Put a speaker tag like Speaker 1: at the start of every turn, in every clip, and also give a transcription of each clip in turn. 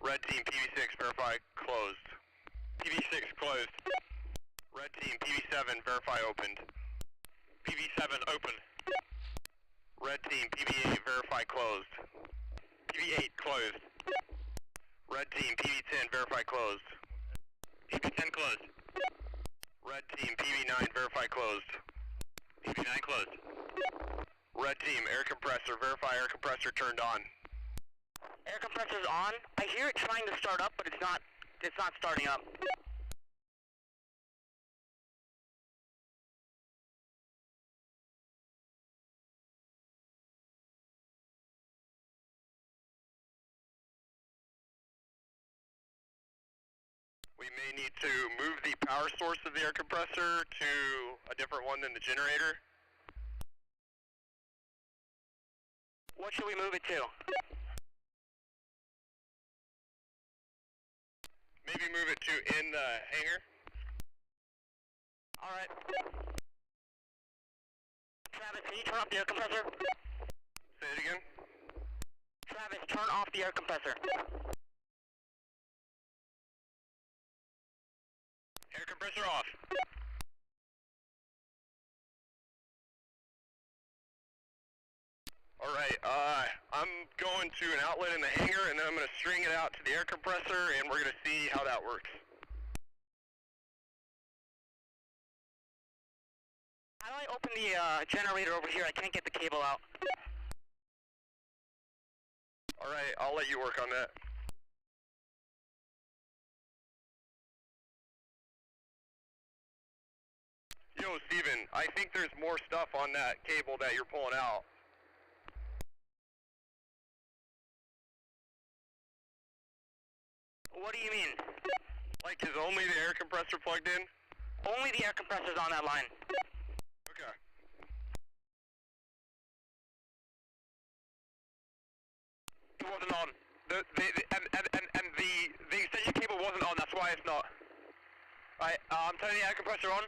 Speaker 1: Red team, PV6, verify closed. PV6 closed. Red team, PV7, verify opened. PV7 open. Red team, PV8, verify closed. PV8 closed. Red team, PV10, verify closed. PV10 closed. Red team, PV9, verify closed. PV9 closed. Red team, air compressor, verify air compressor turned on.
Speaker 2: Air compressor's on. I hear it trying to start up, but it's not starting up.
Speaker 1: We may need to move the power source of the air compressor to a different one than the generator.
Speaker 2: What should we move it to?
Speaker 1: Maybe move it to in the hangar.
Speaker 2: Alright. Travis, can you turn off the air compressor?
Speaker 1: Say it again.
Speaker 2: Travis, turn off the air compressor.
Speaker 1: Air compressor off. Alright, I'm going to an outlet in the hangar and then I'm going to string it out to the air compressor and we're going to see how that works.
Speaker 2: How do I open the generator over here? I can't get the cable out.
Speaker 1: Alright, I'll let you work on that. Yo, Steven, I think there's more stuff on that cable that you're pulling out.
Speaker 2: What do you mean?
Speaker 1: Like, is only the air compressor plugged in?
Speaker 2: Only the air compressor's on that line.
Speaker 1: Okay.
Speaker 2: It wasn't on.
Speaker 1: The extension cable wasn't on, that's why it's not.
Speaker 2: Alright, I'm turning the air compressor on.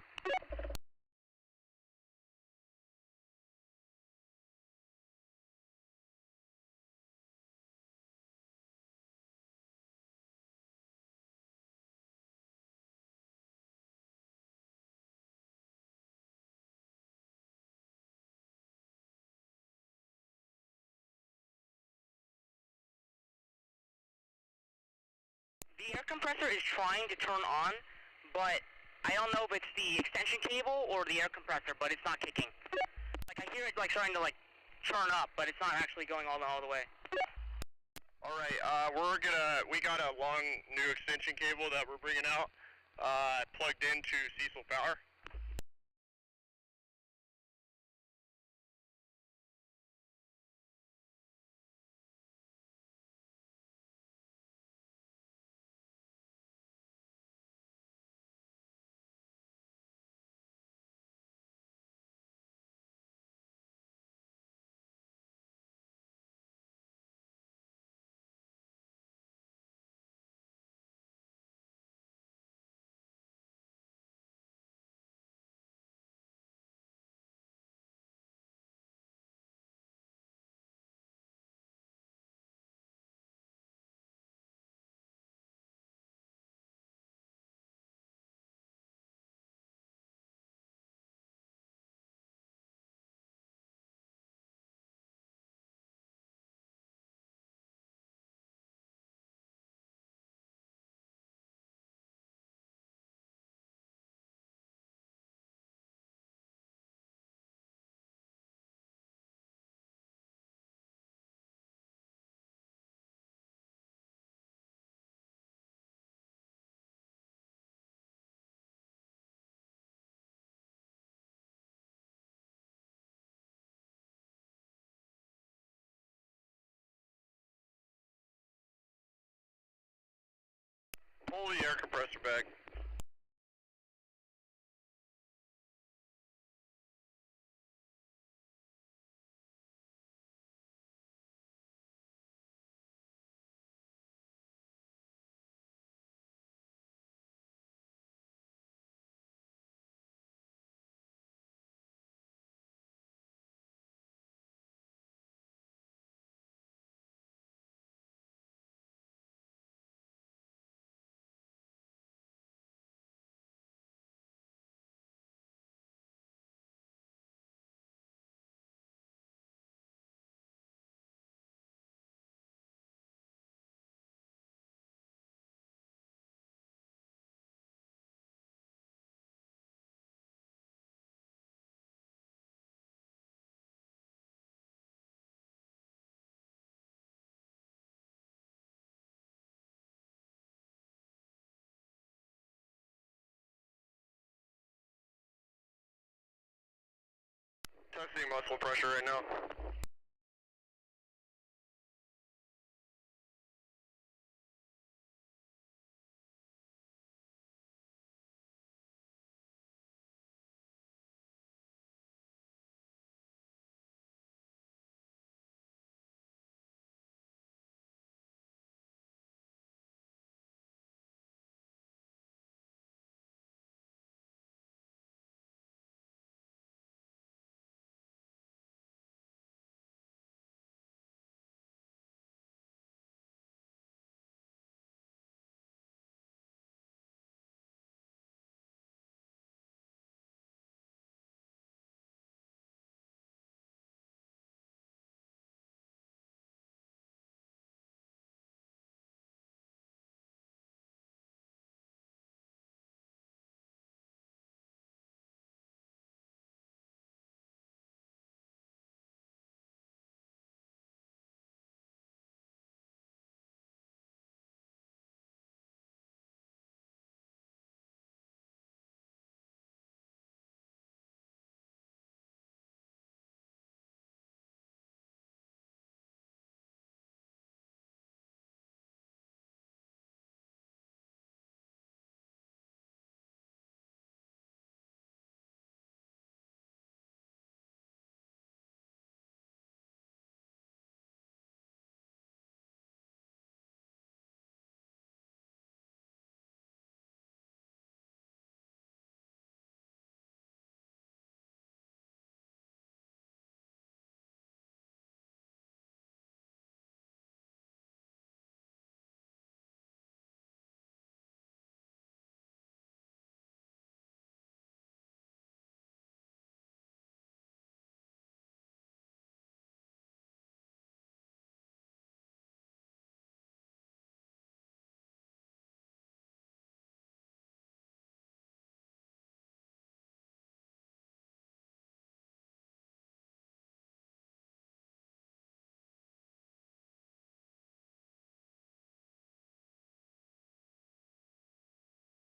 Speaker 2: The air compressor is trying to turn on, but I don't know if it's the extension cable or the air compressor, but it's not kicking. Like, I hear it like starting to like churn up, but it's not actually going all the way.
Speaker 1: Alright, we got a long new extension cable that we're bringing out, plugged into Cecil Power. Pull the air compressor back. Testing muscle pressure right now.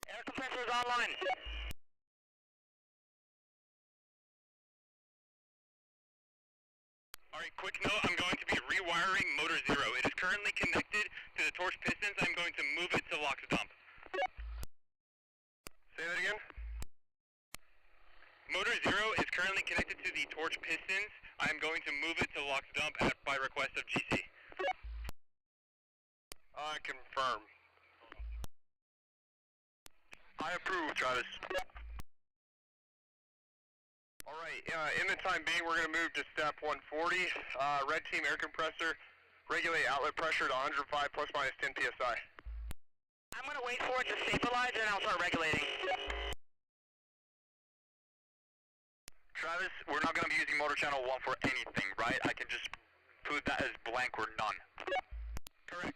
Speaker 2: Air compressor is online.
Speaker 1: Alright, quick note, I'm going to be rewiring motor 0. It is currently connected to the torch pistons. I'm going to move it to LOX dump. Say that again? Motor 0 is currently connected to the torch pistons. I'm going to move it to LOX dump by request of GC. Confirm. I approve, Travis. Alright, in the time being, we're going to move to step 140. Red team air compressor, regulate outlet pressure to 105 plus minus 10 psi.
Speaker 2: I'm going to wait for it to stabilize and I'll start regulating.
Speaker 3: Travis, we're not going to be using motor channel 1 for anything, right? I can just put that as blank or none.
Speaker 1: Correct.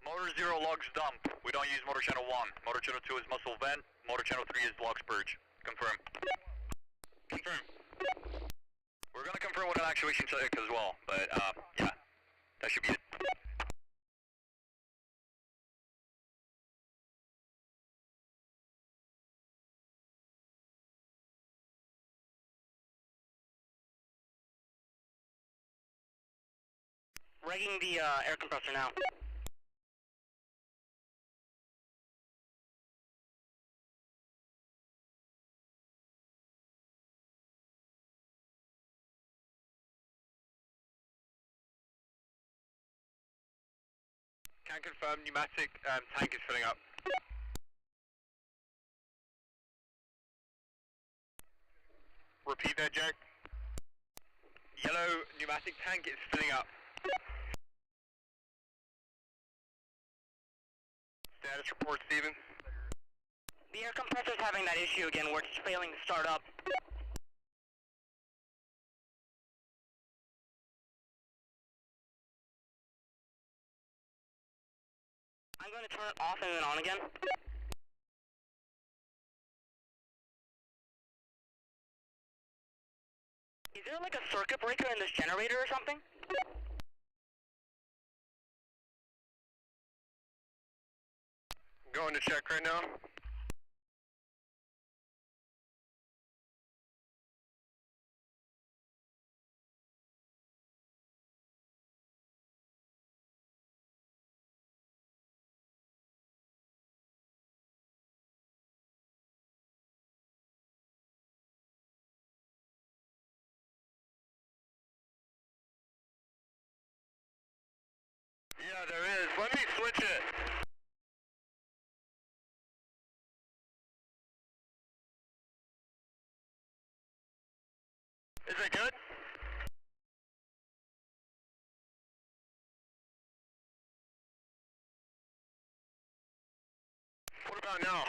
Speaker 3: Motor 0 logs dump. We don't use motor channel 1. Motor channel 2 is muscle vent. Motor channel 3 is logs purge. Confirm.
Speaker 1: Confirm.
Speaker 3: We're going to confirm with an actuation check as well, but yeah, that should be it.
Speaker 2: Regging the air compressor now.
Speaker 1: Can confirm pneumatic tank is filling up. Repeat that, Jack. Yellow pneumatic tank is filling up. Status report, Steven.
Speaker 2: The air compressor is having that issue again where it's failing to start up. I'm going to turn it off and then on again. Is there like a circuit breaker in this generator or something?
Speaker 1: Going to check right now. Yeah, there is. Let me switch it. Is it good? What about now?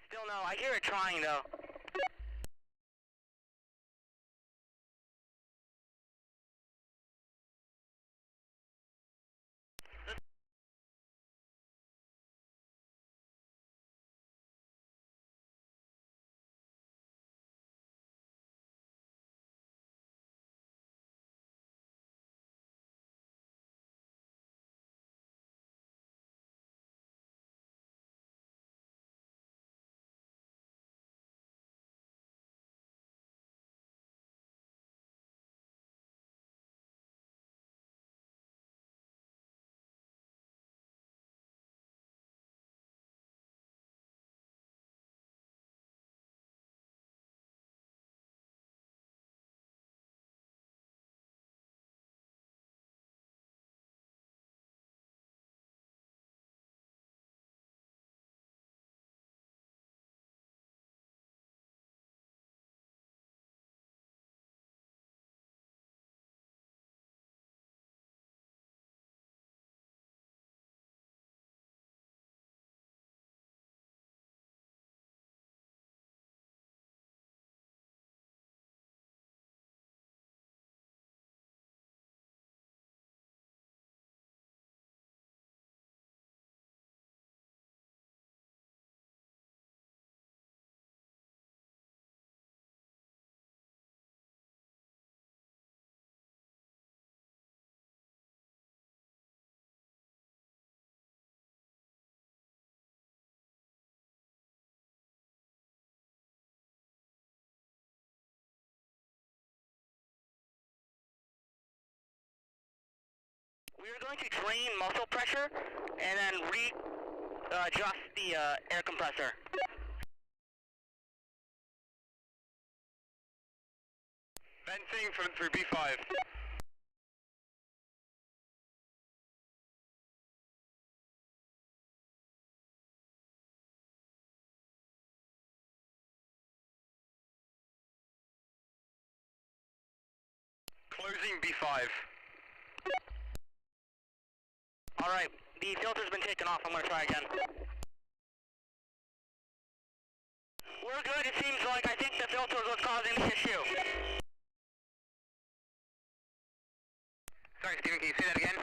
Speaker 2: Still no, I hear it trying though. We are going to drain muffle pressure and then adjust the air compressor.
Speaker 1: Venting from 3B5. Closing B5.
Speaker 2: Alright, the filter's been taken off. I'm going to try again. We're good. It seems like I think the filter is what's causing the issue.
Speaker 3: Sorry, Steven, can you say that again?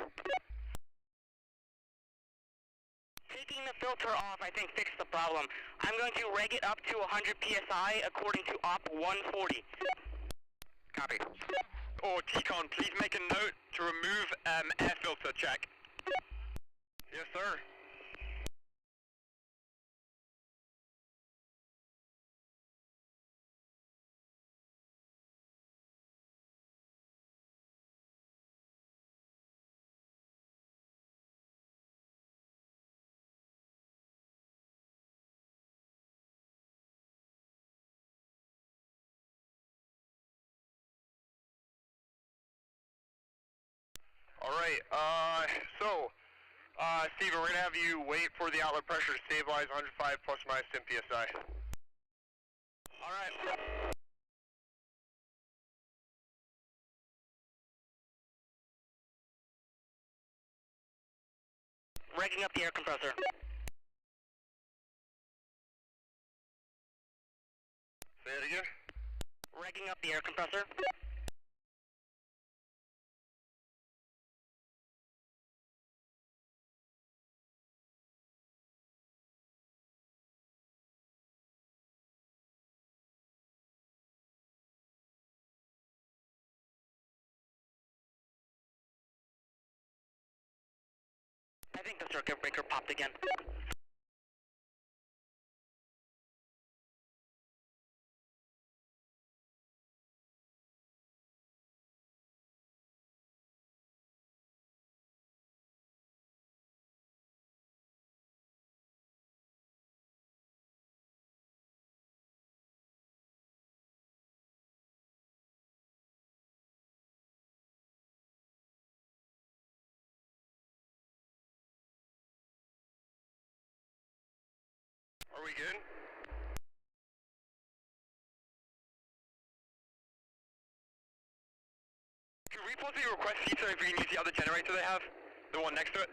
Speaker 2: Taking the filter off, I think, fixed the problem. I'm going to reg it up to 100 psi according to op 140.
Speaker 3: Copy.
Speaker 1: Or TCON, please make a note to remove air filter check. Yes, sir. Alright, Steven, we're going to have you wait for the outlet pressure to stabilize 105 plus or minus 10 psi. Alright.
Speaker 2: Regging up the air compressor.
Speaker 1: Say it again.
Speaker 2: Regging up the air compressor. I think the circuit breaker popped again.
Speaker 1: Are we good? Can we possibly request Cito if we can use the other generator they have? The one next to it?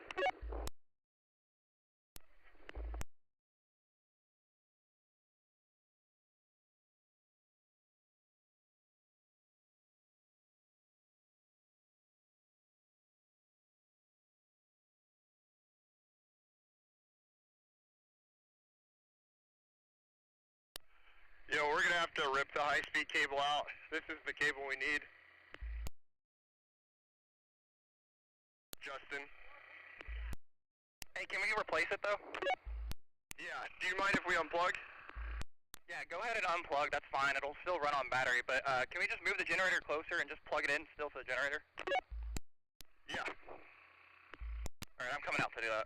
Speaker 1: Yo, we're gonna have to rip the high-speed cable out. This is the cable we need. Justin.
Speaker 3: Hey, can we replace it though?
Speaker 1: Yeah, do you mind if we unplug?
Speaker 3: Yeah, go ahead and unplug, that's fine. It'll still run on battery, but can we just move the generator closer and just plug it in still to the generator?
Speaker 1: Yeah.
Speaker 3: Alright, I'm coming out to do that.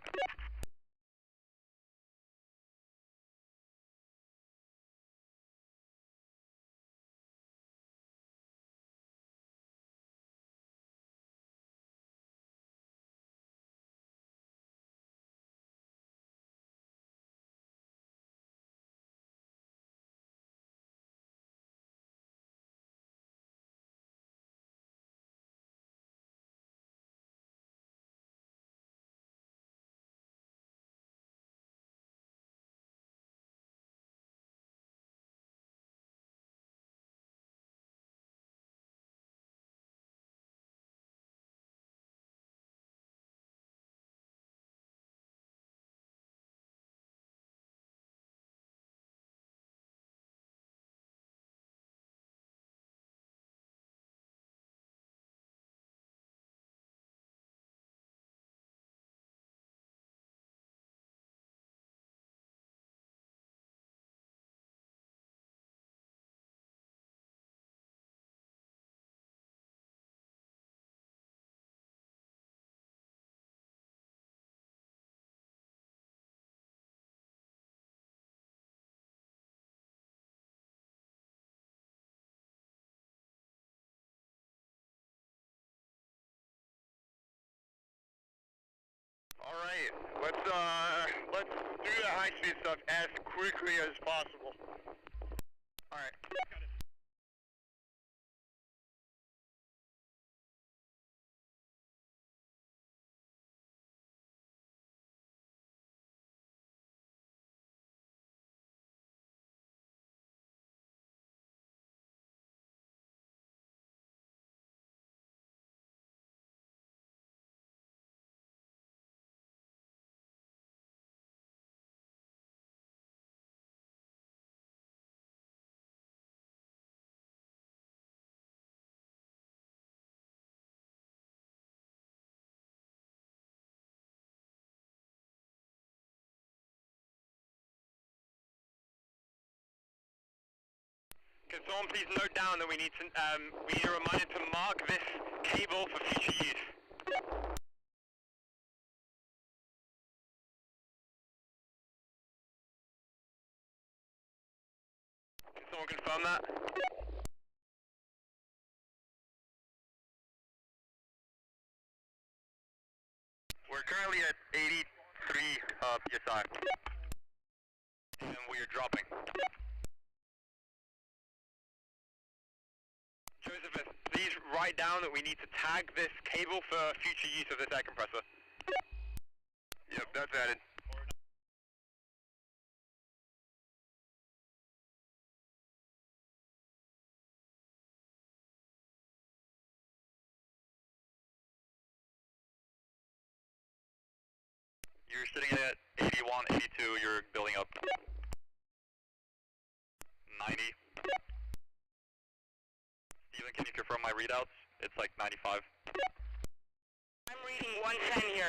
Speaker 1: Alright, let's do the high-speed stuff as quickly as possible.
Speaker 3: Alright.
Speaker 1: Can someone please note down that we need a reminder to mark this cable for future use. Can someone confirm that?
Speaker 3: We're currently at 83 PSI.
Speaker 1: And we are dropping. Joseph, please write down that we need to tag this cable for future use of this air compressor. Yep, that's added.
Speaker 3: You're sitting at 81, 82, you're building up. 90. Steven, can you confirm my readouts? It's like 95.
Speaker 2: I'm reading 110 here.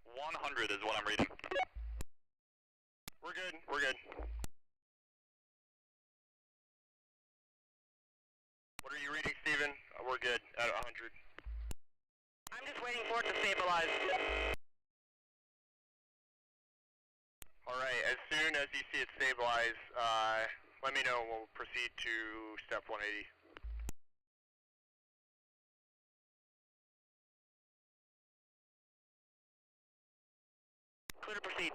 Speaker 3: 100 is what I'm reading.
Speaker 1: We're good, we're good. What are you reading, Steven? We're good at 100.
Speaker 2: I'm just waiting for it to stabilize.
Speaker 1: Alright, as soon as you see it stabilize, let me know and we'll proceed to step 180.
Speaker 2: Clear to proceed.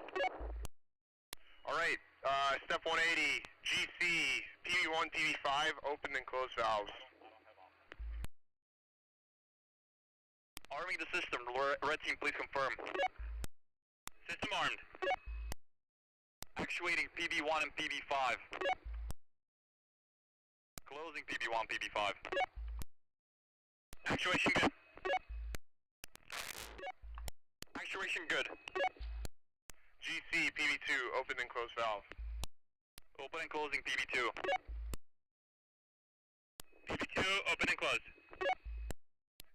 Speaker 1: Alright, step 180, GC, PV1, PV5, open and close valves.
Speaker 3: Arming the system, red team, please confirm.
Speaker 1: System armed.
Speaker 3: Actuating PV1 and PV5. Closing PV1, PV5.
Speaker 1: Actuation good. Actuation good. GC, PV2, open and close valve.
Speaker 3: Open and closing PV2.
Speaker 1: PV2, open and close.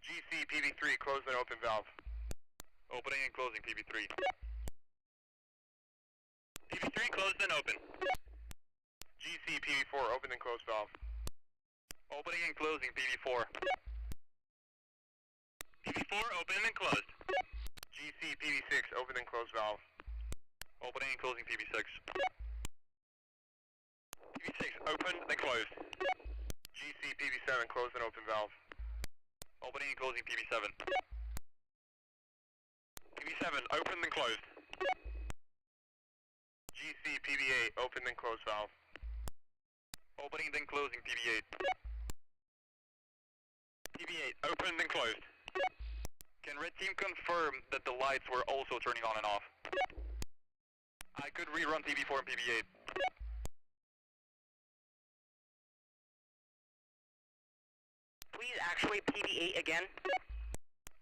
Speaker 1: GC, PV3, close and open valve.
Speaker 3: Opening and closing PV3.
Speaker 1: PV3, closed and open. GC, PV4, open and close valve.
Speaker 3: Opening and closing PV4.
Speaker 1: PV4, open and closed. GC, PV6, open and close valve.
Speaker 3: Opening and closing PV6.
Speaker 1: PV6, open and closed. GC, PV7, close and open valve.
Speaker 3: Opening and closing PV7.
Speaker 1: PV7, open and closed. GC, PV8, open and close valve.
Speaker 3: Opening then closing PV8.
Speaker 1: PV8, open and closed.
Speaker 3: Can red team confirm that the lights were also turning on and off? I could rerun PV4 and PV8.
Speaker 2: Please actuate PV8 again.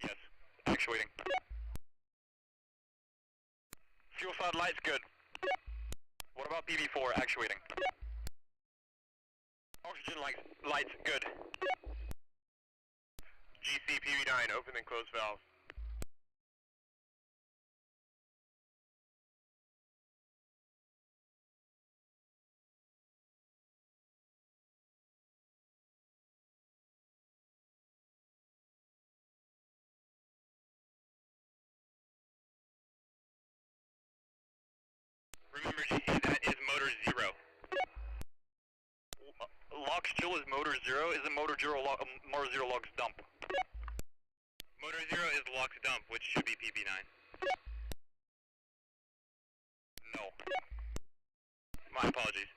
Speaker 3: Yes, actuating.
Speaker 1: Fuel side lights good.
Speaker 3: What about PV4 actuating?
Speaker 1: Oxygen lights good. GC, PV9, open and close valve. Remember, GC, that is motor 0.
Speaker 3: Logs chill is motor 0, isn't motor 0 logs dump?
Speaker 1: Motor 0 is logs dump, which should be PV9.
Speaker 3: No.
Speaker 1: My apologies.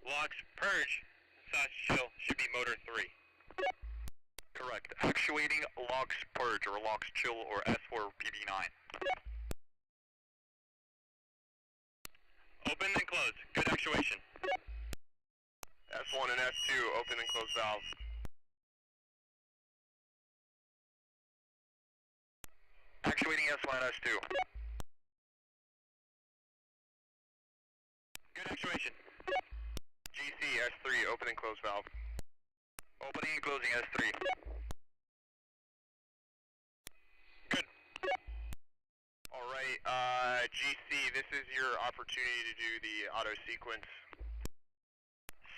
Speaker 1: Logs purge / chill should be motor 3.
Speaker 3: Correct. Actuating logs purge or logs chill or S4 PV9.
Speaker 1: Open and close. Good actuation. S1 and S2, open and close valve.
Speaker 3: Actuating S1 and S2.
Speaker 1: Good actuation. GC, S3, open and close valve.
Speaker 3: Opening and closing S3.
Speaker 1: Good. Alright, GC, this is your opportunity to do the auto sequence.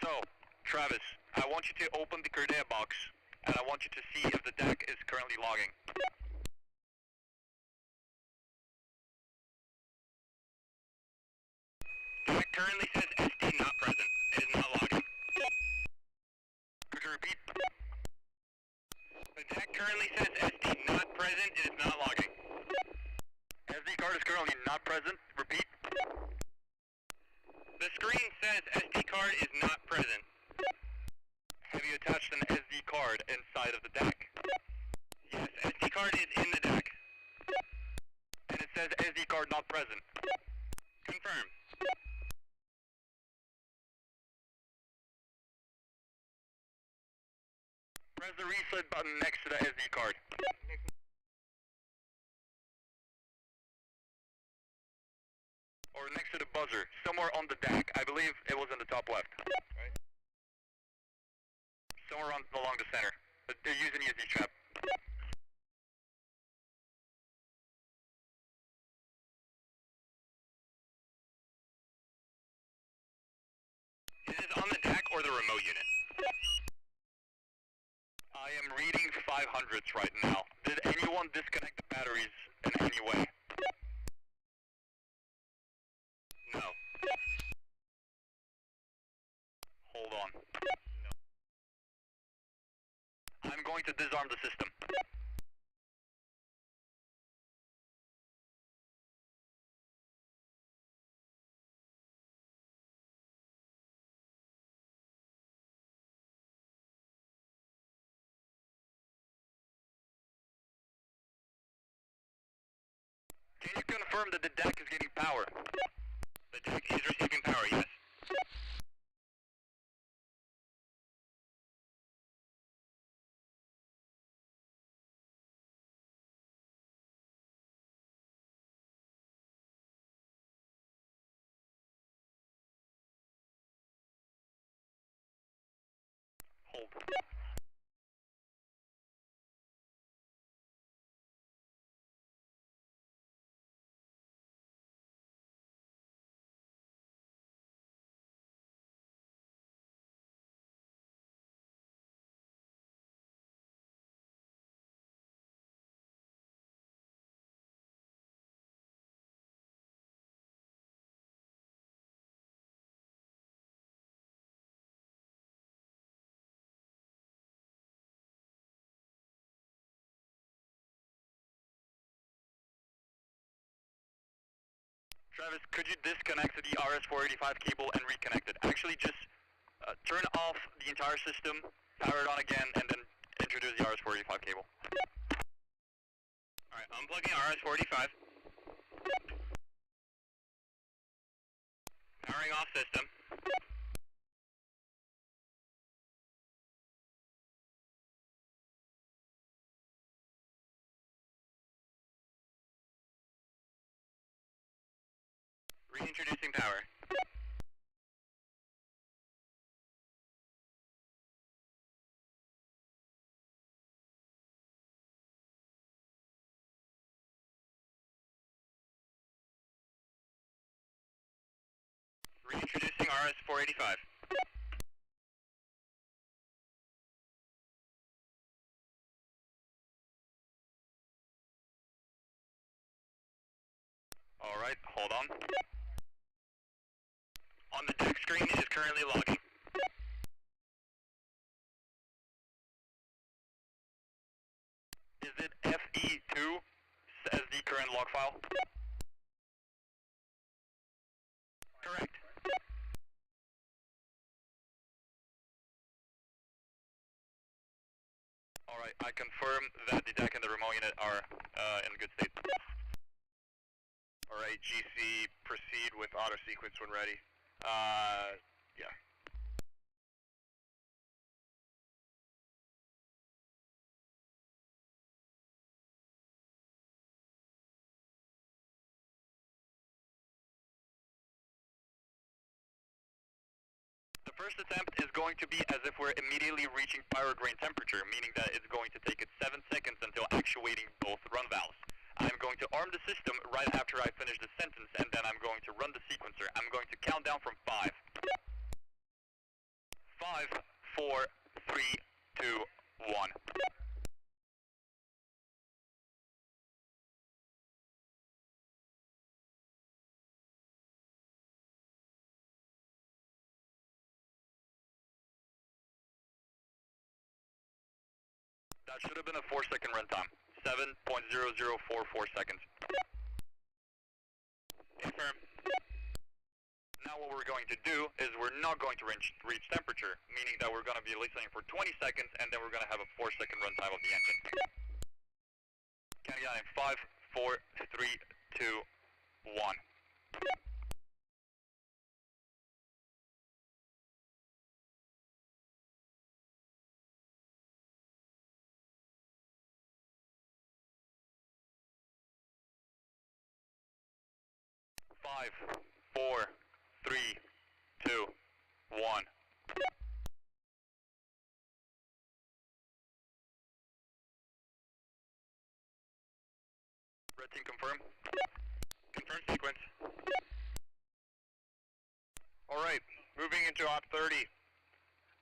Speaker 3: So, Travis, I want you to open the Cryogenic box, and I want you to see if the deck is currently logging.
Speaker 1: Deck currently says SD not present. It is not logging.
Speaker 3: Could you repeat?
Speaker 1: The deck currently says SD not present. It is not logging.
Speaker 3: SD card is currently not present. Repeat.
Speaker 1: The screen says SD card is not present.
Speaker 3: Have you attached an SD card inside of the deck?
Speaker 1: Yes, SD card is in the deck.
Speaker 3: And it says SD card not present.
Speaker 1: Confirm.
Speaker 3: Press the reset button next to the SD card. Or next to the buzzer, somewhere on the deck. I believe it was in the top left. Right. Somewhere along the center. They're using ESD trap.
Speaker 1: Is this on the deck or the remote unit?
Speaker 3: I am reading 500s right now. Did anyone disconnect the batteries in any way?
Speaker 1: No.
Speaker 3: Hold on. No. I'm going to disarm the system. Can you confirm that the deck is getting power?
Speaker 1: The deck is receiving power, yes.
Speaker 3: Hold. Travis, could you disconnect the RS-485 cable and reconnect it? Actually, just turn off the entire system, power it on again, and then introduce the RS-485 cable.
Speaker 1: Alright, unplugging RS-485. Powering off system. Reintroducing power. Reintroducing RS-485.
Speaker 3: Alright, hold on.
Speaker 1: On the deck screen, it is currently logging.
Speaker 3: Is it FE2 as the current log file?
Speaker 1: Correct.
Speaker 3: Alright, I confirm that the deck and the remote unit are in good state.
Speaker 1: Alright, GC, proceed with auto sequence when ready. Yeah.
Speaker 3: The first attempt is going to be as if we're immediately reaching power drain temperature, meaning that it's going to take it 7 seconds until actuating both run valves. I'm going to arm the system right after I finish the sentence, and then I'm going to run the sequencer. I'm going to count down from 5. 5, 4, 3, 2, 1. That should have been a 4-second runtime. 7.0044 seconds.
Speaker 1: Confirm.
Speaker 3: Now what we're going to do is we're not going to reach temperature, meaning that we're going to be listening for 20 seconds and then we're going to have a 4-second runtime of the engine. Counting down in 5, 4, 3, 2, 1. Five, 4, 3, 2, 1. Red team confirm.
Speaker 1: Confirm sequence. Alright, moving into Op 30.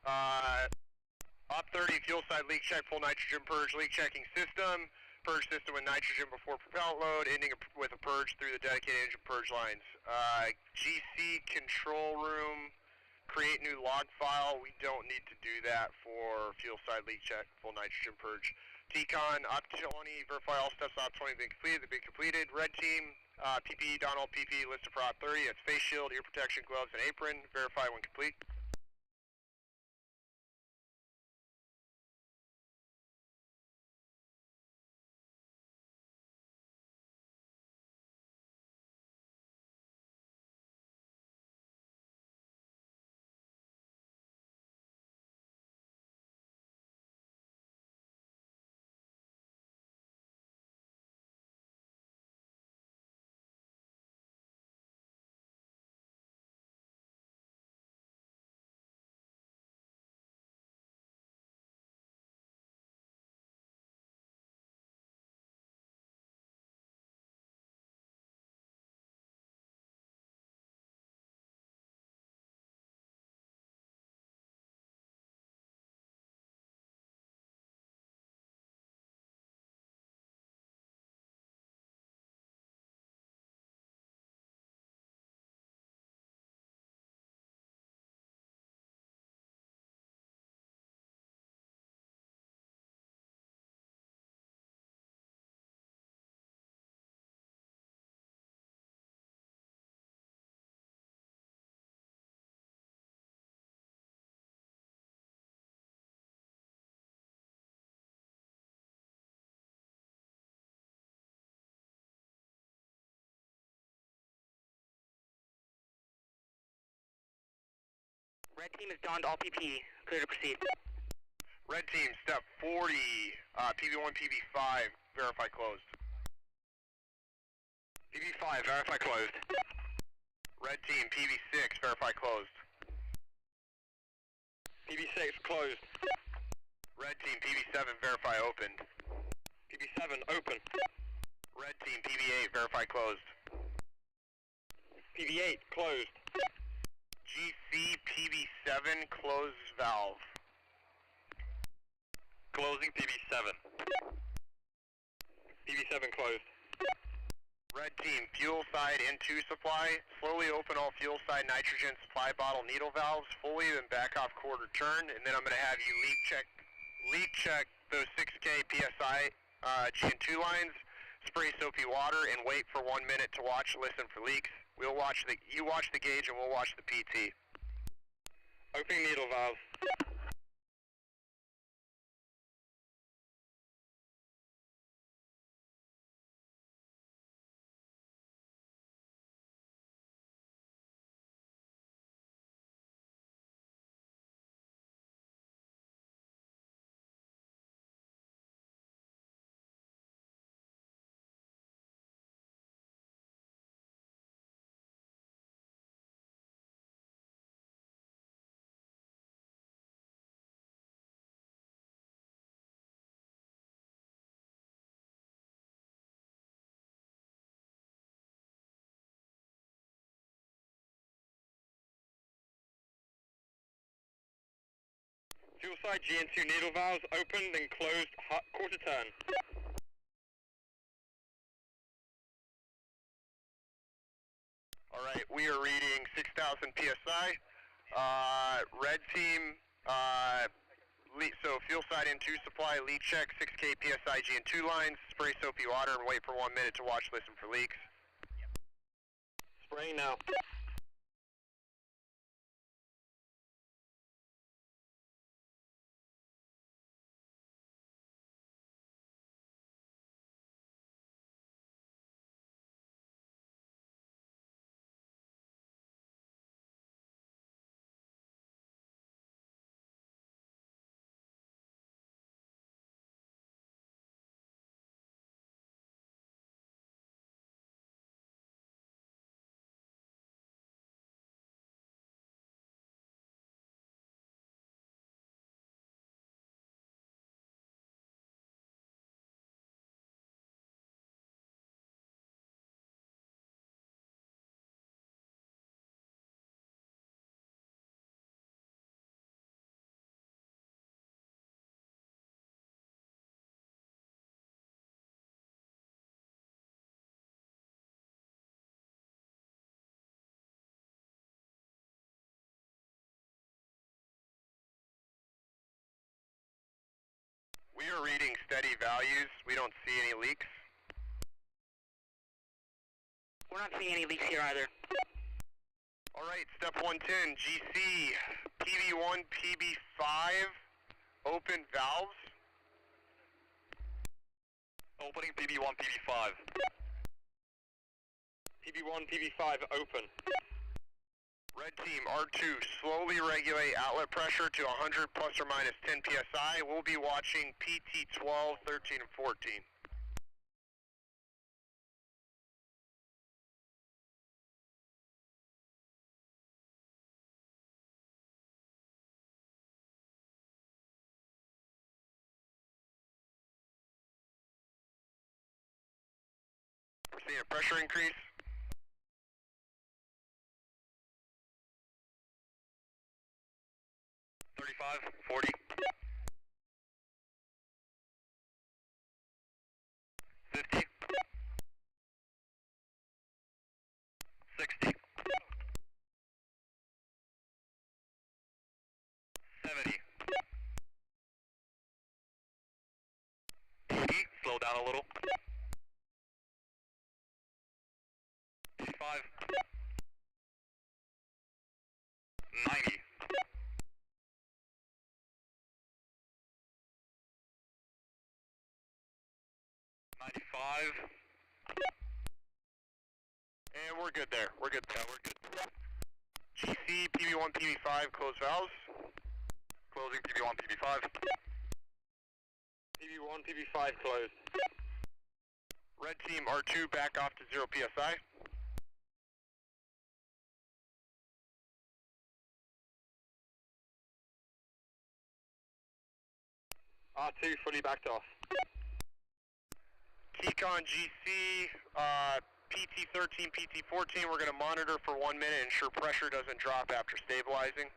Speaker 1: Op 30, fuel side leak check, full nitrogen purge, leak checking system. Purge system with nitrogen before propellant load, ending with a purge through the dedicated engine purge lines. GC control room, create new log file. We don't need to do that for fuel side leak check, full nitrogen purge. TCON, Op20, verify all steps Op20 have been completed. They've been completed. Red team, PPE, down all PPE listed for Op30. That's face shield, ear protection, gloves, and apron. Verify when complete.
Speaker 2: Red team has donned all PPE. Clear to proceed.
Speaker 1: Red team, step 40, PV1, PV5, verify closed. PV5, verify closed. Red team, PV6, verify closed. PV6, closed. Red team, PV7, verify opened. PV7, open. Red team, PV8, verify closed. PV8, closed. GC, PV7, closed valve.
Speaker 3: Closing PV7.
Speaker 1: PV7 closed. Red team, fuel side N2 supply. Slowly open all fuel side nitrogen supply bottle needle valves fully, then back off quarter turn, and then I'm going to have you leak check those 6K PSI GN2 lines, spray soapy water, and wait for 1 minute to watch, listen for leaks. You watch the gauge and we'll watch the PT. Opening needle valve. Fuel side GN2 needle valves opened and closed quarter turn. Alright, we are reading 6,000 PSI. Red team, so fuel side N2 supply, leak check, 6K PSI GN2 lines, spray soapy water and wait for 1 minute to watch, listen for leaks. Spraying now. We are reading steady values. We don't see any leaks.
Speaker 2: We're not seeing any leaks here either.
Speaker 1: All right, step 110, GC, PB1, PB5, open valves.
Speaker 3: Opening PB1, PB5.
Speaker 1: PB1, PB5, open. Red team, R2, slowly regulate outlet pressure to 100 plus or minus 10 PSI. We'll be watching PT 12, 13, and 14. We're seeing a pressure increase.
Speaker 3: $35, $40. $50. $60. $70. $80. Slow down a little. $85. $90. $95.
Speaker 1: And we're good there. We're good.
Speaker 3: Yeah, we're good.
Speaker 1: GC, PB1, PB5, close valves.
Speaker 3: Closing PB1, PB5.
Speaker 1: PB1, PB5 closed. Red team, R2 back off to 0 PSI. R2 fully backed off. Keycon GC, PT13, PT14, we're going to monitor for 1 minute, ensure pressure doesn't drop after stabilizing.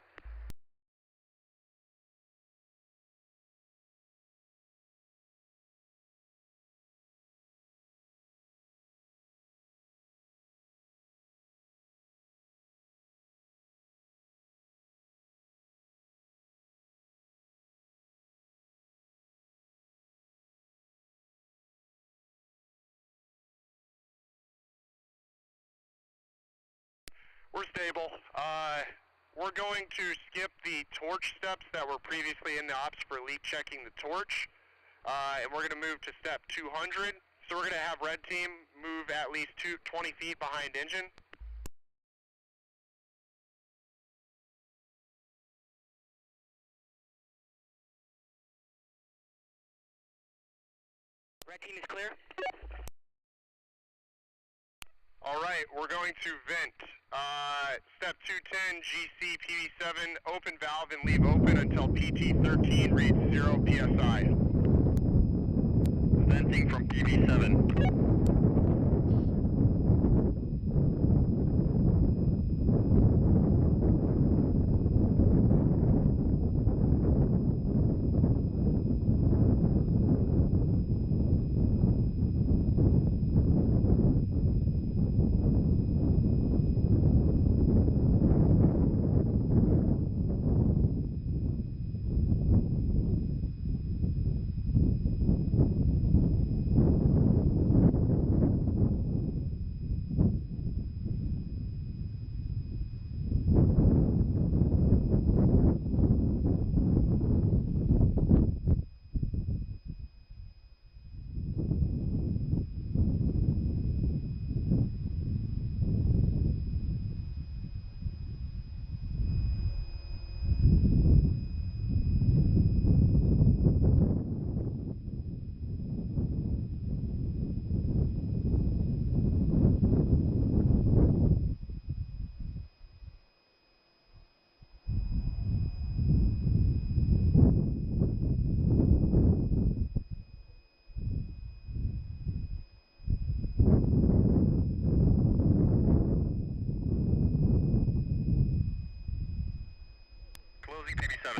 Speaker 1: We're stable. We're going to skip the torch steps that were previously in the ops for leak checking the torch, and we're going to move to step 200. So we're going to have red team move at least 20 feet behind engine.
Speaker 2: Red team is clear.
Speaker 1: All right, we're going to vent. Step 210, GC, PV7, open valve and leave open until PT13 reads 0 PSI.
Speaker 3: Venting from PV7. Closing PV7.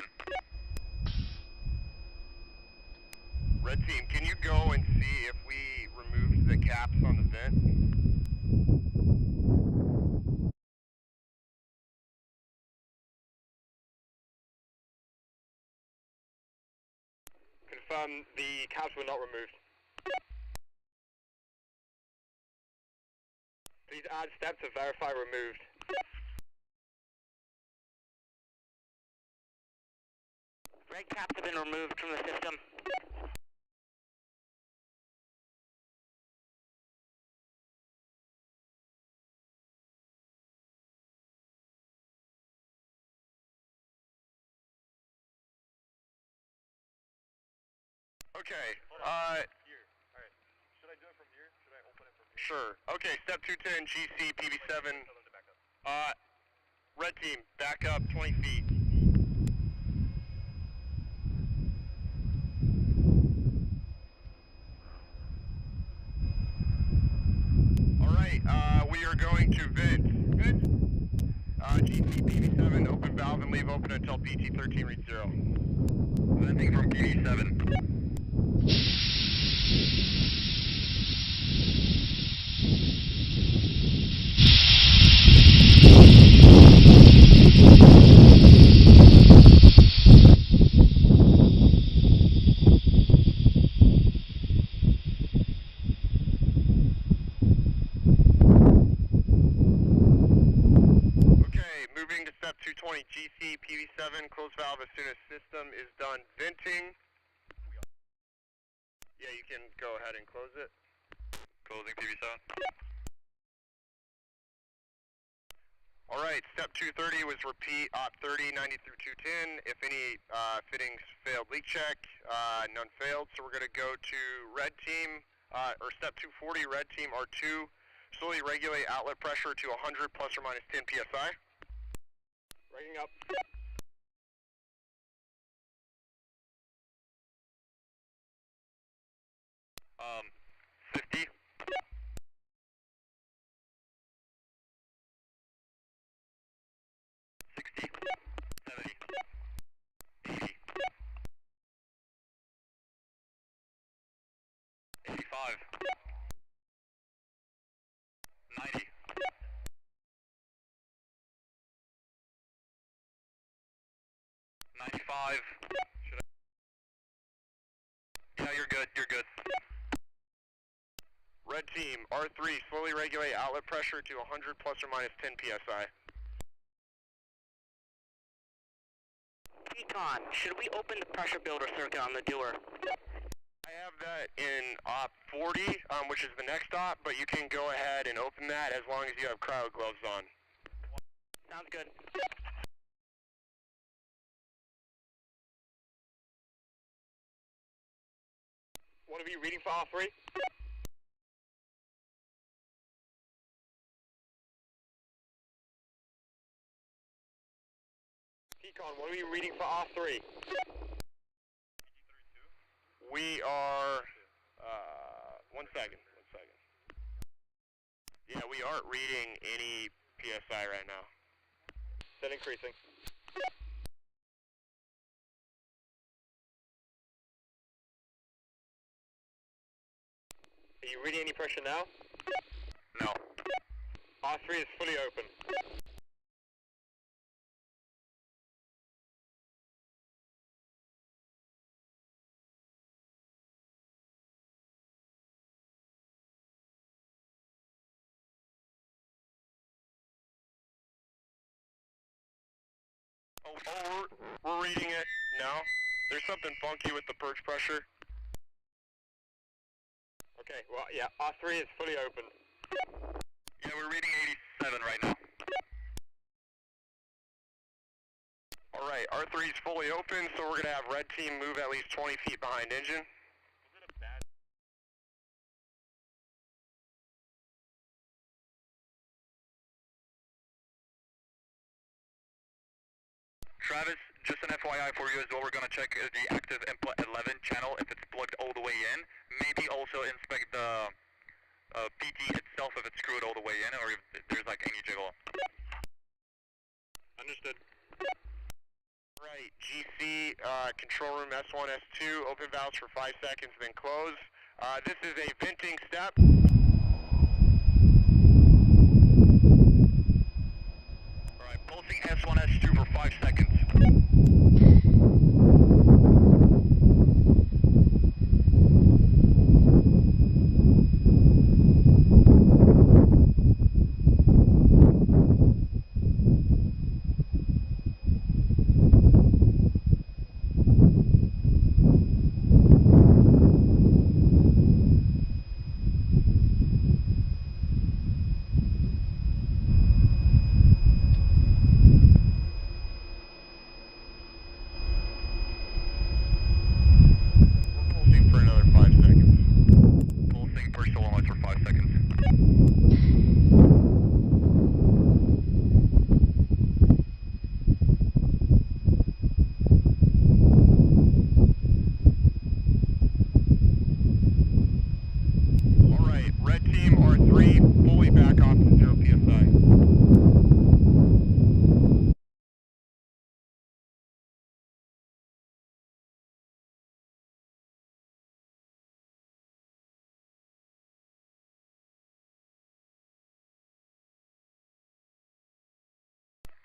Speaker 1: Red team, can you go and see if we removed the caps on the vent? confirm the caps were not removed. Please add step to verify removed.
Speaker 2: Red caps have been removed from the system.
Speaker 1: Okay,
Speaker 3: Alright. Should I do it from here? Should I open it from here?
Speaker 1: Sure. Okay, step 210, GC, PV7. Red team, back up 20 feet. Alright, we are going to vent. GC, PV7, open valve and leave open until PT13 reads 0.
Speaker 3: Venting from PV7.
Speaker 1: Moving to step 220, GC, PV7, close valve as soon as system is done venting. Yeah, you can go ahead and close it.
Speaker 3: Closing PV7.
Speaker 1: Alright, step 230 was repeat op 30, 90 through 210. If any fittings failed leak check, none failed. So we're going to go to red team, or step 240, red team R2. Slowly regulate outlet pressure to 100 plus or minus 10 PSI. Rigging up.
Speaker 3: 50. 60. 70. 80. 85. 90. 95. Yeah, you're good, you're good.
Speaker 1: Red team, R3, slowly regulate outlet pressure to 100 plus or minus 10 PSI.
Speaker 2: Econ, should we open the pressure builder circuit on the doer?
Speaker 1: I have that in op 40, which is the next op, but you can go ahead and open that as long as you have cryo gloves on.
Speaker 2: Sounds good.
Speaker 1: What are we reading for R3? Econ, what are we reading for R3? We are, 1 second. Yeah, we aren't reading any PSI right now. Still increasing. Are you reading any pressure now?
Speaker 3: No.
Speaker 1: R3 is fully open. Oh, we're reading it now. There's something funky with the purge pressure. Okay, well, yeah, R3 is fully open.
Speaker 3: Yeah, we're reading 87 right now.
Speaker 1: Alright, R3 is fully open, so we're going to have red team move at least 20 feet behind engine.
Speaker 3: Travis, just an FYI for you as well, we're going to check the active input 11 channel if it's plugged all the way in. Maybe also inspect the PT itself if it's screwed all the way in or if there's like any jiggle.
Speaker 1: Understood. Right, GC, control room S1, S2, open valves for 5 seconds, then close. This is a venting step.
Speaker 3: Alright, pulsing S1, S2 for 5 seconds.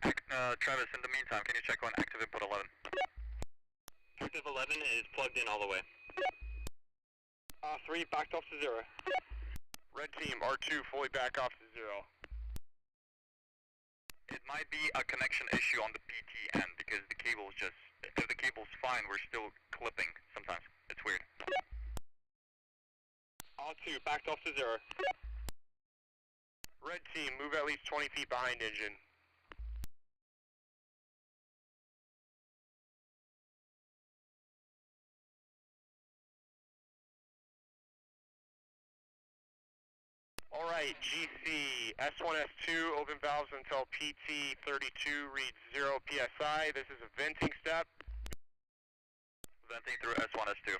Speaker 3: Travis, in the meantime, can you check on active input 11?
Speaker 1: Active 11 is plugged in all the way. 3 backed off to 0. Red team, R2 fully back off to 0.
Speaker 3: It might be a connection issue on the PT end because the cable's just, if the cable's fine, we're still clipping sometimes. It's weird.
Speaker 1: R2 backed off to 0. Red team, move at least 20 feet behind engine. Alright, GC, S1, S2, open valves until PT 32 reads 0 PSI. This is a venting step.
Speaker 3: Venting through S1, S2.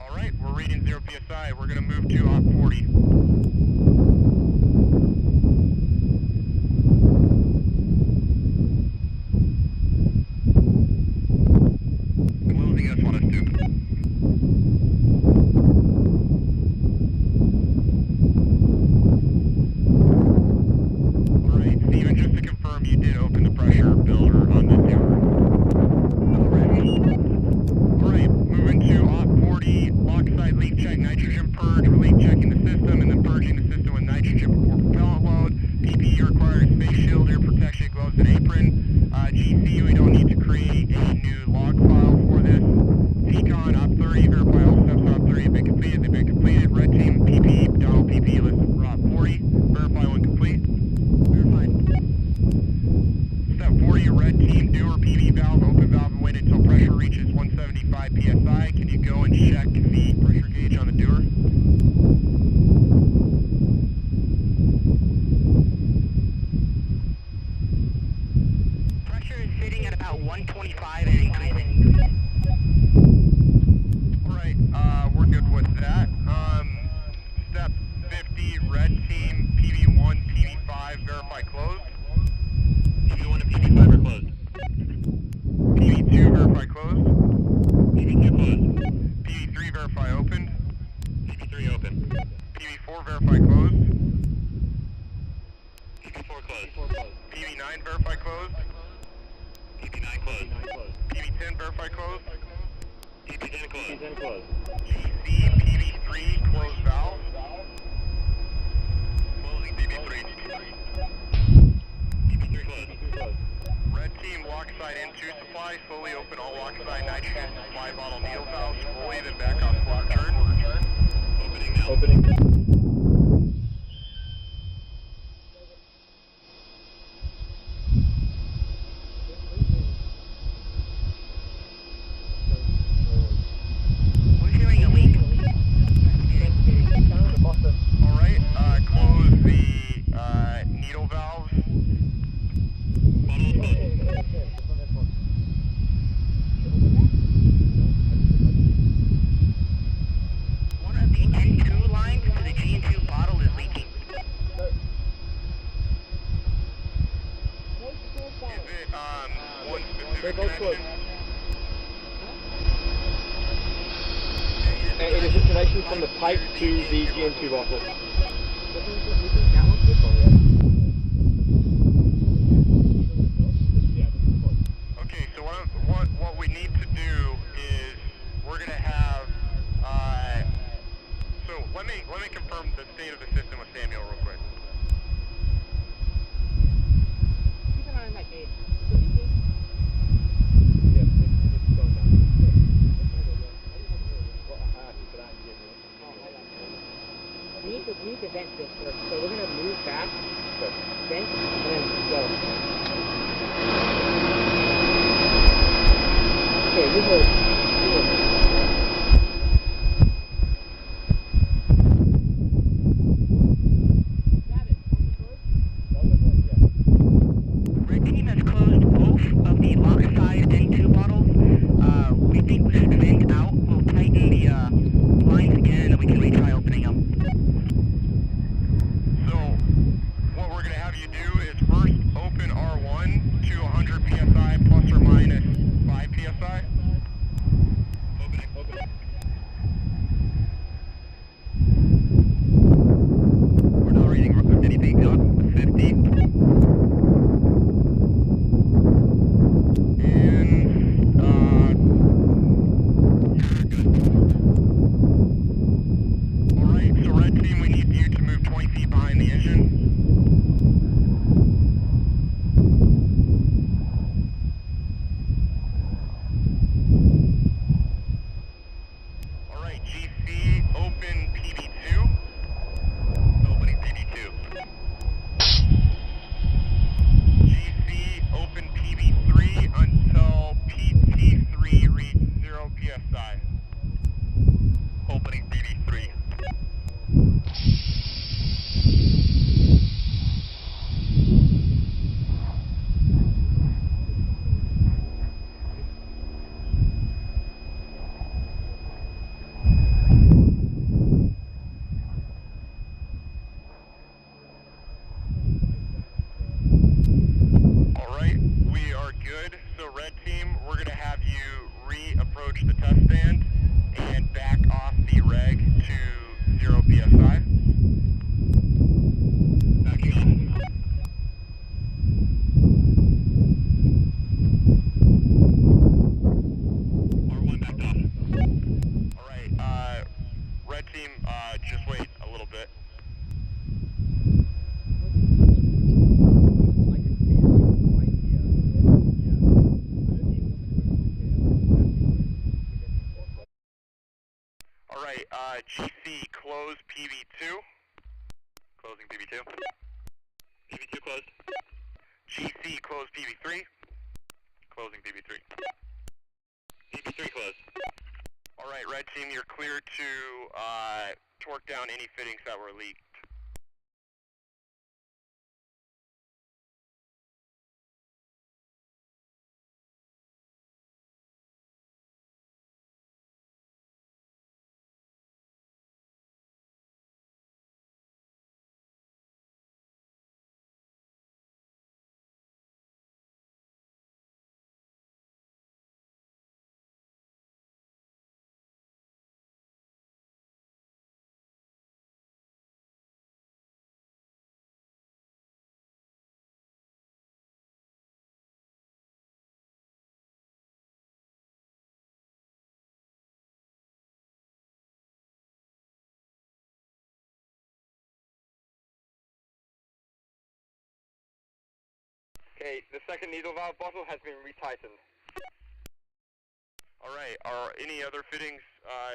Speaker 1: Alright, we're reading 0 PSI. We're going to move to op 40.
Speaker 4: It is a connection from the pipe to the GN2 bottle.
Speaker 1: Okay, so what we need to do is we're going to have, so let me confirm the state of the system with Samuel real quick.
Speaker 5: Keep an eye on that gauge. We need to vent this first, so we're going to move back, vent, and then go. Okay, you hold. Red team has closed both of the lock side N2 bottles. We think we should vent out. We'll tighten the lines again, and then we can retry opening them. What we're going to have you do is first open R1 to 100 PSI plus or minus 5 PSI. Opening.
Speaker 1: 50. Alright, so red team, we need you to move 20 feet behind the engine. Alright, GC, open PB2. Opening PB2. GC, open PB3 until PT3 reads 0 PSI. Opening PB3. Alright, we are good. So red team, we're going to have you re-approach the test stand and back off the reg to 0 PSI. Backing off. R1 backed off. Alright, red team, just wait a little bit. Alright, GC, close PB2. Closing PB2. PB2 closed. GC, close PB3. Closing PB3. PB3 closed. Alright, red team, you're clear to torque down any fittings that were leaked. Okay, the second needle valve bottle has been retightened. Alright, are any other fittings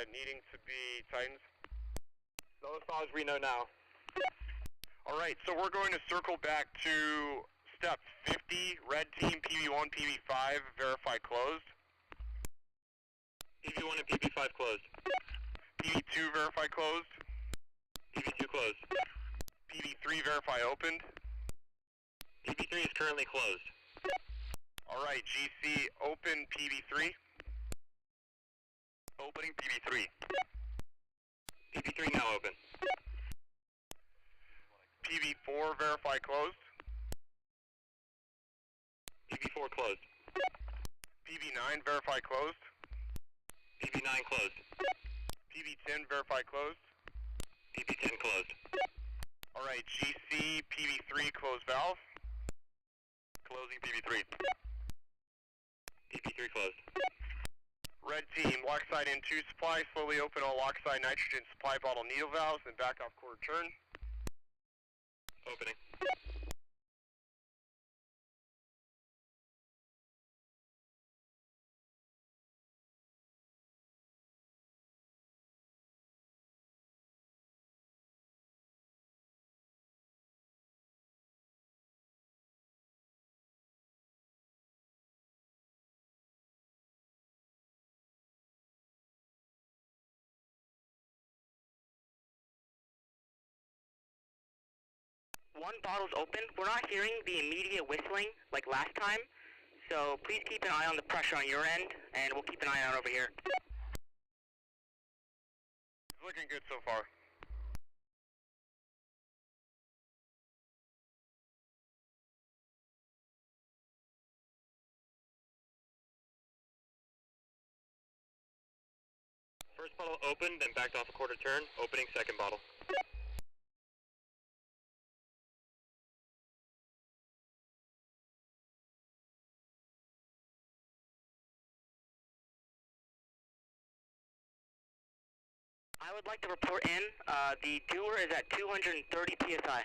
Speaker 1: needing to be tightened? Not as far as we know now. Alright, so we're going to circle back to step 50, red team, PB1, PB5, verify closed. PB1 and PB5 closed. PB2 verify closed. PB2 closed. PB3 verify opened. PB3 is currently closed. Alright, GC, open PB3. Opening PB3. PB3 now open. PB4 verify closed. PB4 closed. PB9 verify closed. PB9 closed. PB10 verify closed. PB10 closed. Alright, GC, PB3 closed valve. Closing PB3. PB3 closed. Red team, lock side N2 supply, slowly open all lock side nitrogen supply bottle needle valves and back off quarter turn. Opening.
Speaker 2: One bottle's open. We're not hearing the immediate whistling like last time, so please keep an eye on the pressure on your end, and we'll keep an eye on over here.
Speaker 1: It's looking good so far. First bottle opened, then backed off a quarter turn, opening second bottle.
Speaker 2: I would like to report in. The doer is at 230 psi.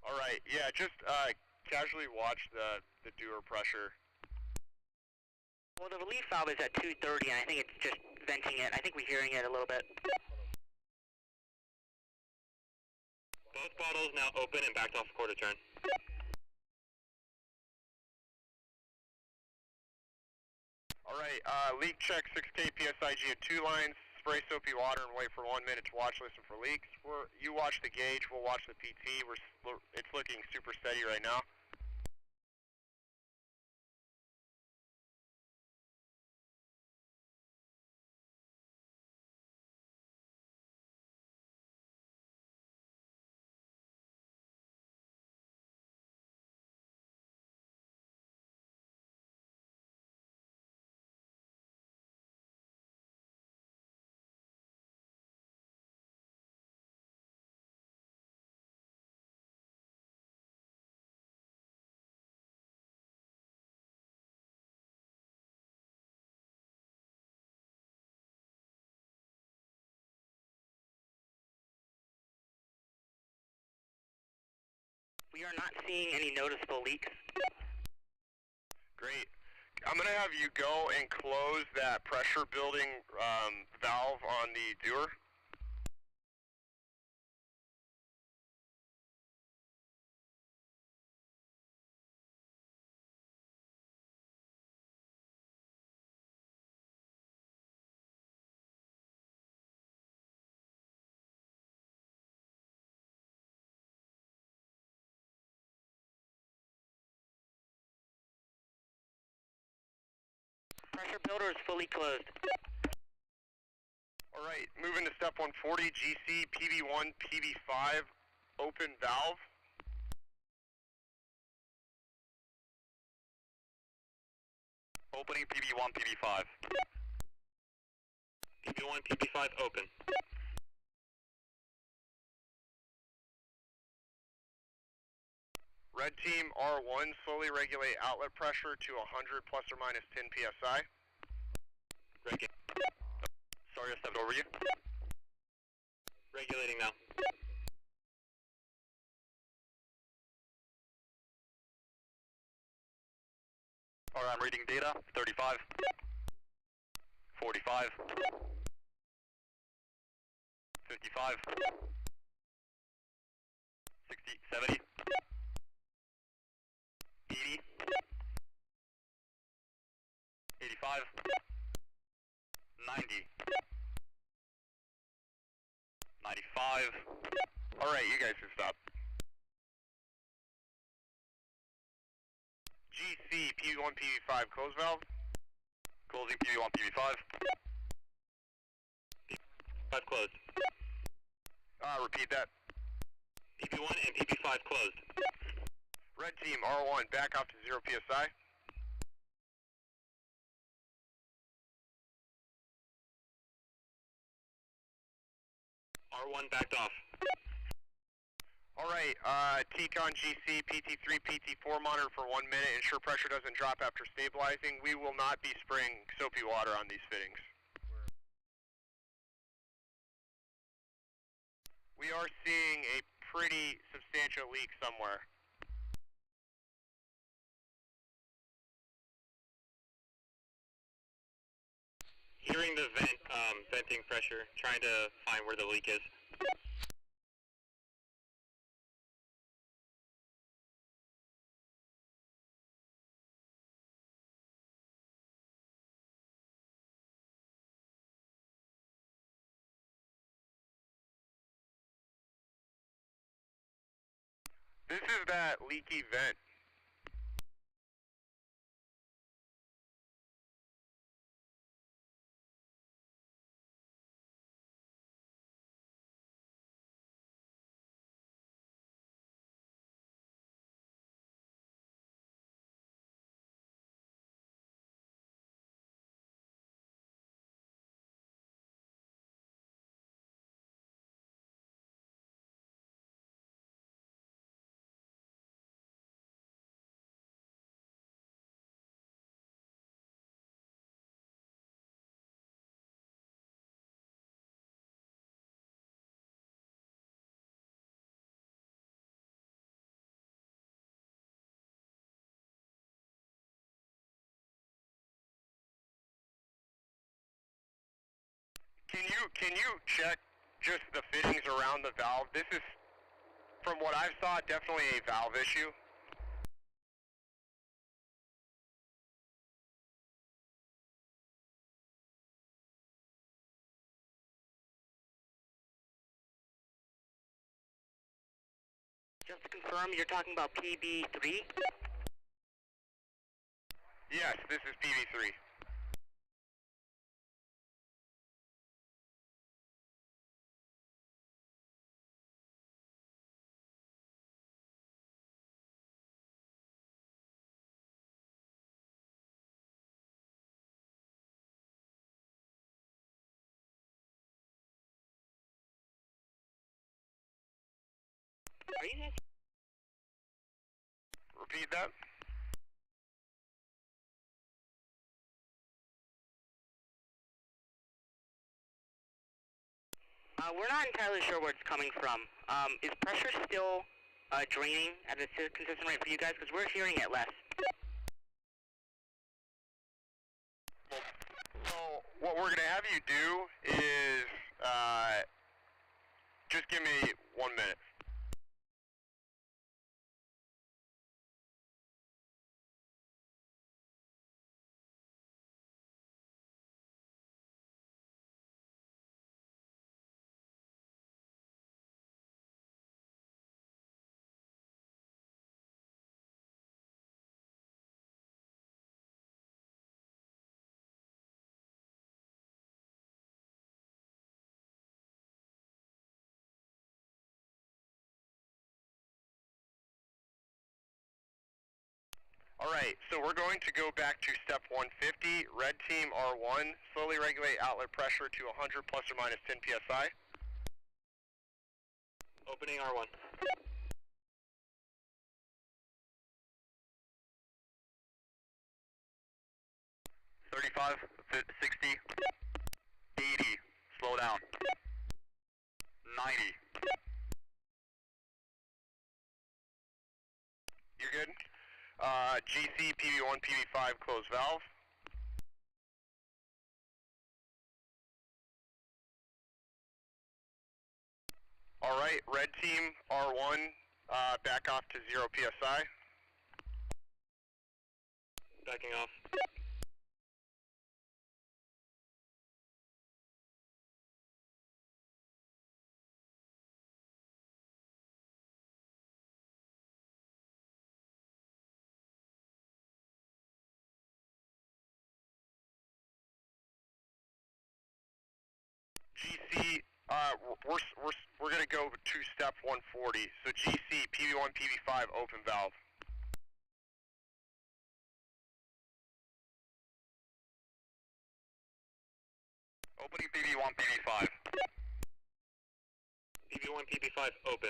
Speaker 1: All right, yeah, just casually watch the doer pressure.
Speaker 2: Well, the relief valve is at 230, and I think it's just venting it. I think we're hearing it a little bit.
Speaker 3: Both bottles now open and backed off quarter turn.
Speaker 1: All right, leak check 6K PSIG at 2 lines. Spray soapy water and wait for 1 minute to watch, listen for leaks. You watch the gauge, we'll watch the PT. It's looking super steady right now.
Speaker 2: We are not seeing any noticeable leaks.
Speaker 1: Great. I'm going to have you go and close that pressure building valve on the doer.
Speaker 2: Pressure builder is fully closed.
Speaker 1: All right, moving to step 140, GC, PB1, PB5, open valve.
Speaker 3: Opening PB1, PB5. PB1, PB5 open.
Speaker 1: Red team, R1, slowly regulate outlet pressure to 100 plus or minus 10 PSI.
Speaker 3: Regulating. Sorry I stepped over you. Regulating now. Alright, I'm reading data, 35, 45, 55, 60, 70, 80, 85, 90, 95.
Speaker 1: All right, you guys can stop. GC, PB1, PB5, close valve.
Speaker 3: Closing PB1, PB5. PB5 closed.
Speaker 1: Repeat that.
Speaker 3: PB1 and PB5 closed.
Speaker 1: Red team, R1, back off to 0 PSI.
Speaker 3: R1 backed off.
Speaker 1: All right, TCON GC, PT3, PT4 monitor for 1 minute. Ensure pressure doesn't drop after stabilizing. We will not be spraying soapy water on these fittings. We are seeing a pretty substantial leak somewhere.
Speaker 3: Hearing the vent, venting pressure, trying to find where the leak is.
Speaker 1: This is that leaky vent. Can you check just the fittings around the valve? This is, from what I've saw, definitely a valve issue.
Speaker 2: Just to confirm, you're talking about PB3?
Speaker 1: Yes, this is PB3.
Speaker 2: Are you guys?
Speaker 1: Repeat that.
Speaker 2: We're not entirely sure where it's coming from. Is pressure still draining at a consistent rate for you guys? Because we're hearing it less.
Speaker 1: So what we're gonna have you do is just give me 1 minute. Alright, so we're going to go back to step 150, red team R1, slowly regulate outlet pressure to 100 plus or minus 10 psi.
Speaker 3: Opening R1. 35, 60, 80, slow down. 90.
Speaker 1: You're good? GC, PV1, PV5, closed valve. Alright, red team, R1, back off to 0 PSI.
Speaker 3: Backing off.
Speaker 1: GC, we're gonna go to step 140. So GC, PV1, PV5, open valve.
Speaker 3: Opening PV1, PV5. PV1, PV5, open.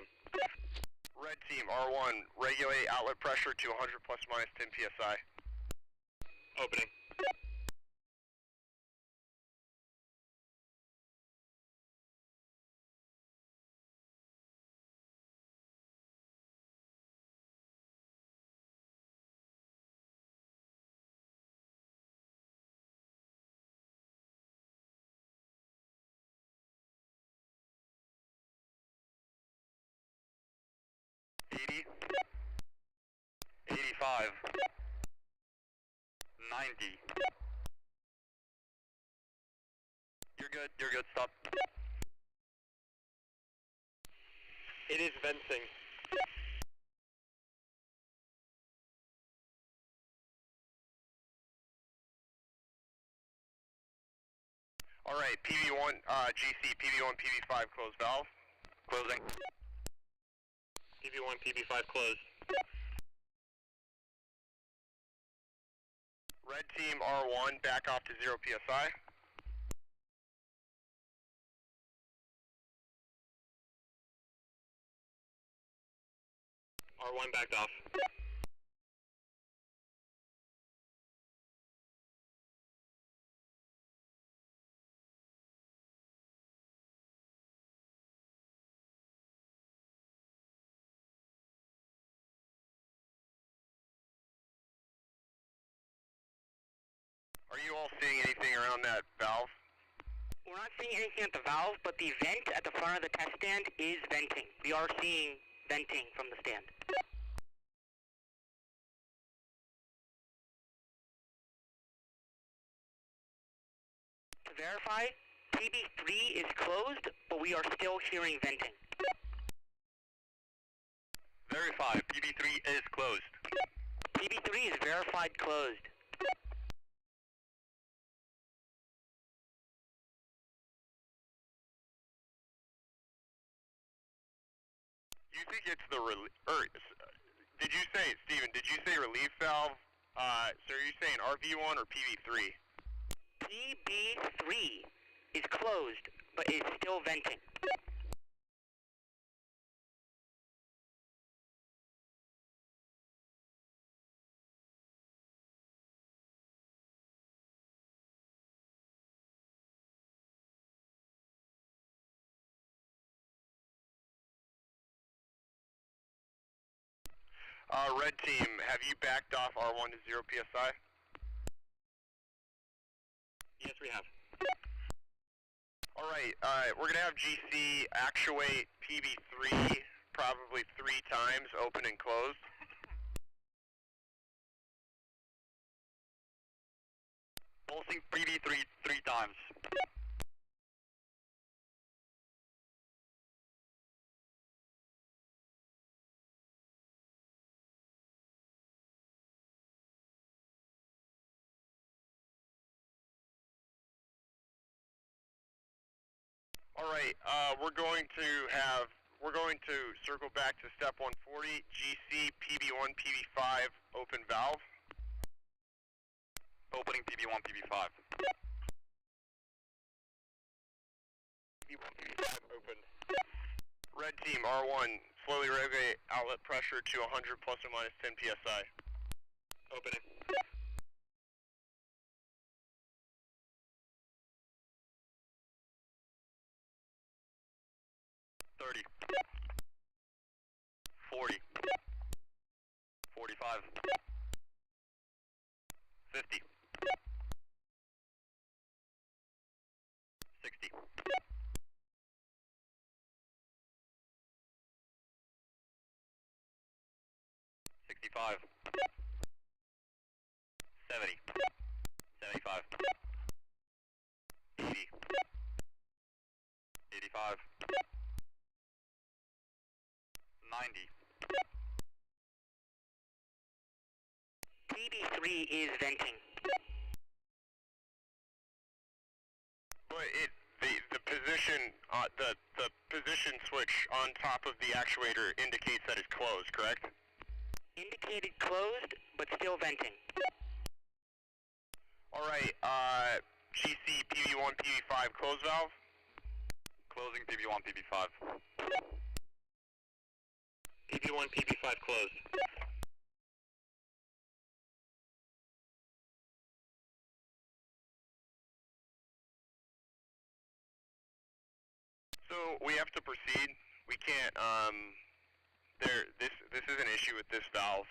Speaker 1: Red team, R1, regulate outlet pressure to 100 plus or minus 10 PSI.
Speaker 3: Opening. $80, 85, 90. You're good, stop. It is venting.
Speaker 1: Alright, PV1, GC, PV1, PV5, closed valve.
Speaker 3: Closing. PV1, PV5 closed.
Speaker 1: Red team, R1, back off to 0 PSI.
Speaker 3: R1 backed off.
Speaker 1: Are you all seeing anything around that valve?
Speaker 2: We're not seeing anything at the valve, but the vent at the front of the test stand is venting. We are seeing venting from the stand. To verify, PB3 is closed, but we are still hearing venting.
Speaker 3: Verify, PB3 is closed.
Speaker 2: PB3 is verified closed.
Speaker 1: You think it's the did you say, Steven, did you say relief valve? So are you saying RV1 or PB3?
Speaker 2: PB3 is closed, but is still venting.
Speaker 1: Red team, have you backed off R1 to 0 PSI?
Speaker 3: Yes, we have.
Speaker 1: Alright, we're gonna have GC actuate PB3 probably 3 times, open and closed.
Speaker 3: Pulsing PB3 3 times.
Speaker 1: Alright, we're going to circle back to step 140, GC, PB1, PB5, open valve.
Speaker 3: Opening PB1, PB5.
Speaker 1: PB1, PB5 open. Red team, R1, slowly regulate outlet pressure to 100 plus or minus 10 PSI.
Speaker 3: Opening. 30. 40. 45. 50. 60. 65. 70. 75. 80. 85. 90.
Speaker 2: PB3 is venting.
Speaker 1: But the position, the position switch on top of the actuator indicates that it's closed, correct?
Speaker 2: Indicated closed, but still venting.
Speaker 1: Alright, GC, PB1, PB5, close valve.
Speaker 3: Closing PB1, PB5.
Speaker 1: PB1, PB5 closed. So we have to proceed. We can't. This is an issue with this valve.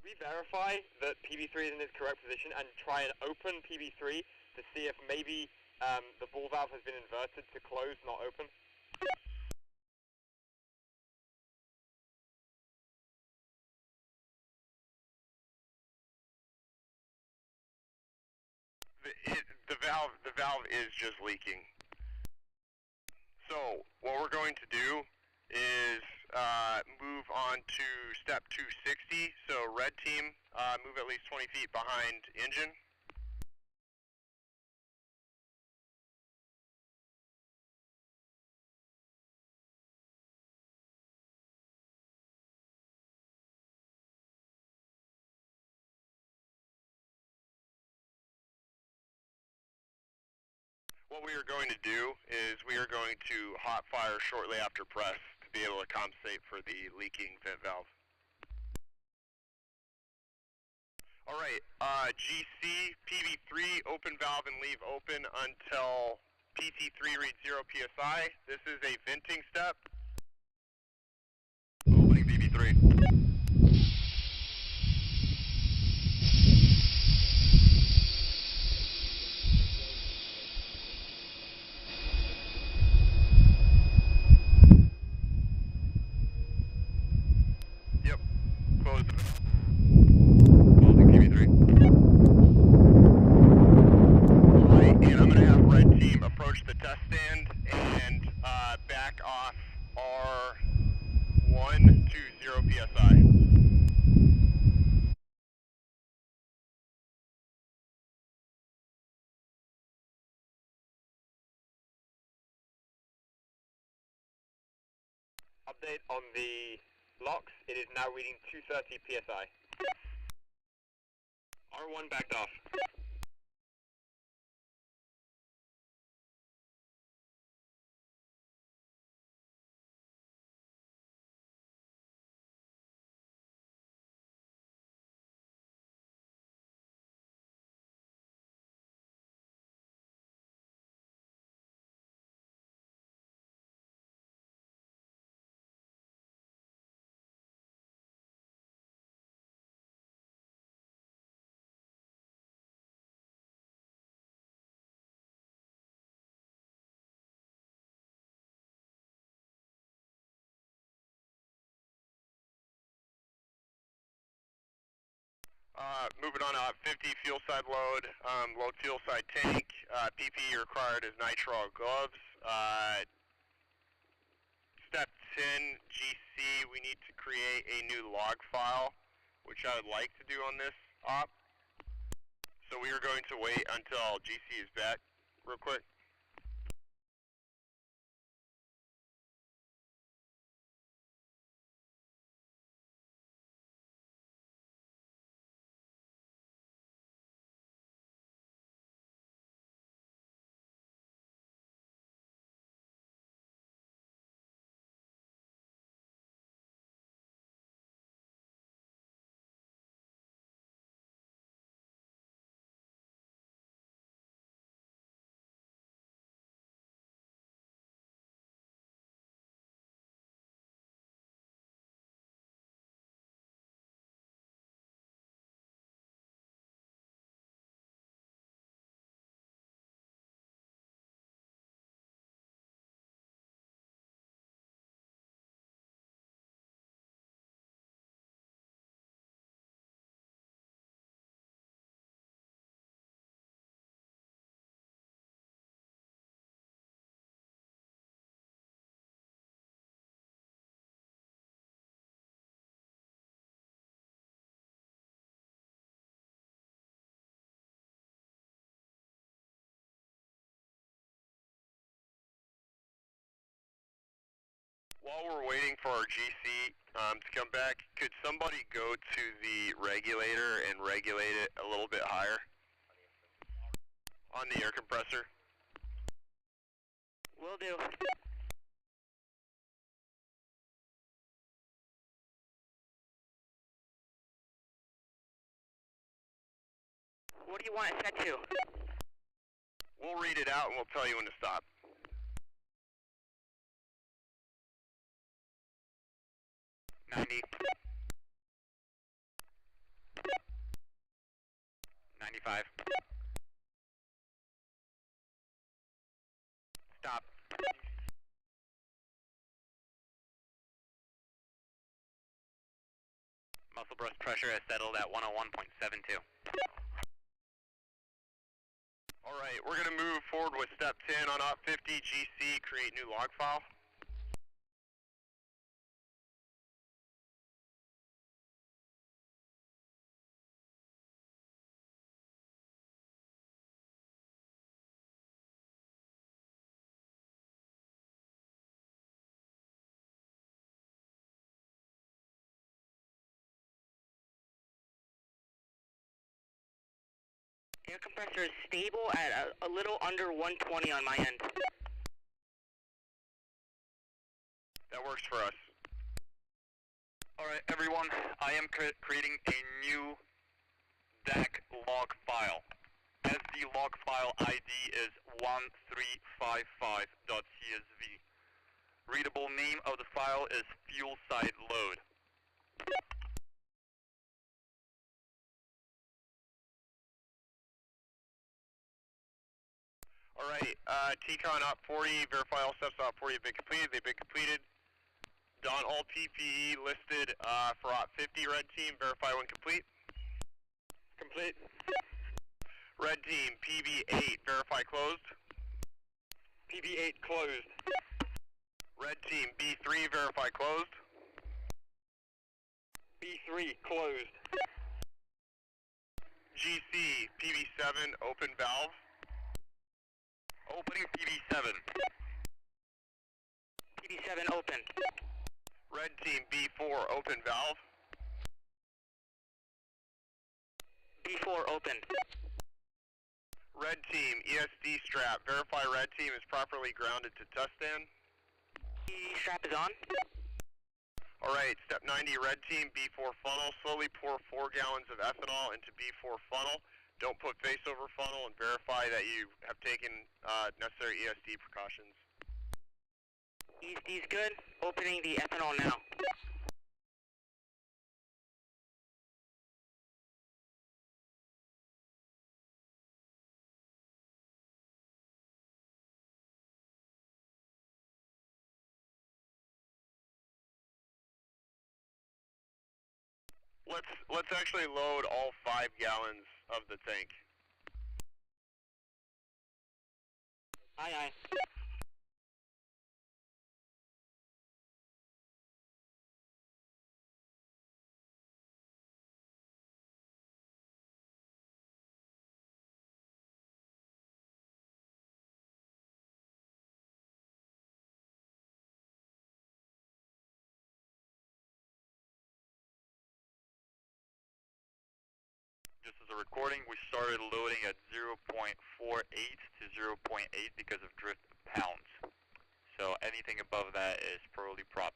Speaker 4: We verify that PB3 is in its correct position and try and open PB3 to see if maybe the ball valve has been inverted to close, not open.
Speaker 1: The valve is just leaking. So what we're going to do is move on to step 260. So red team, move at least 20 feet behind engine. What we are going to do is we are going to hot fire shortly after press to be able to compensate for the leaking vent valve. Alright, GC, PB3, open valve and leave open until PT3 reads 0 PSI. This is a venting step.
Speaker 3: Opening PB3.
Speaker 1: and back off R120 PSI.
Speaker 4: Update on the locks, it is now reading 230 PSI. R1 backed off.
Speaker 1: Moving on to 50 fuel side load, load fuel side tank, PPE required is nitrile gloves. Step 10, GC, we need to create a new log file, which I would like to do on this op. So we are going to wait until GC is back real quick. While we're waiting for our GC to come back, could somebody go to the regulator and regulate it a little bit higher? On the air compressor?
Speaker 2: Will do. What do you want it set to?
Speaker 1: We'll read it out and we'll tell you when to stop.
Speaker 3: 90. 95. Stop. Muscle breast pressure has settled at 101.72.
Speaker 1: Alright, we're going to move forward with step 10 on op 50 GC, create new log file.
Speaker 2: Air compressor is stable at a little under 120 on my end.
Speaker 1: That works for us.
Speaker 3: Alright everyone, I am creating a new DAC log file. As the log file ID is 1355.csv. Readable name of the file is fuel side load.
Speaker 1: Alright, TCON op 40, verify all steps op 40 have been completed. They've been completed. Don all PPE listed for op 50, red team, verify when complete.
Speaker 4: Complete.
Speaker 1: Red team, PB8, verify closed.
Speaker 4: PB8 closed.
Speaker 1: Red team, B3 verify closed.
Speaker 4: B3 closed.
Speaker 1: GC, PB7 open valve.
Speaker 3: Opening PB7.
Speaker 2: PB7 open.
Speaker 1: Red team, B4 open valve.
Speaker 2: B4 open.
Speaker 1: Red team, ESD strap. Verify red team is properly grounded to test stand.
Speaker 2: The strap is on.
Speaker 1: Alright, step 90, red team, B4 funnel. Slowly pour 4 gallons of ethanol into B4 funnel. Don't put face over funnel and verify that you have taken necessary ESD precautions.
Speaker 2: ESD's good. Opening the ethanol now.
Speaker 1: Let's actually load all 5 gallons of the tank.
Speaker 2: Aye, aye.
Speaker 3: Just as a recording, we started loading at 0.48 to 0.8 because of drift pounds. So anything above that is probably prop.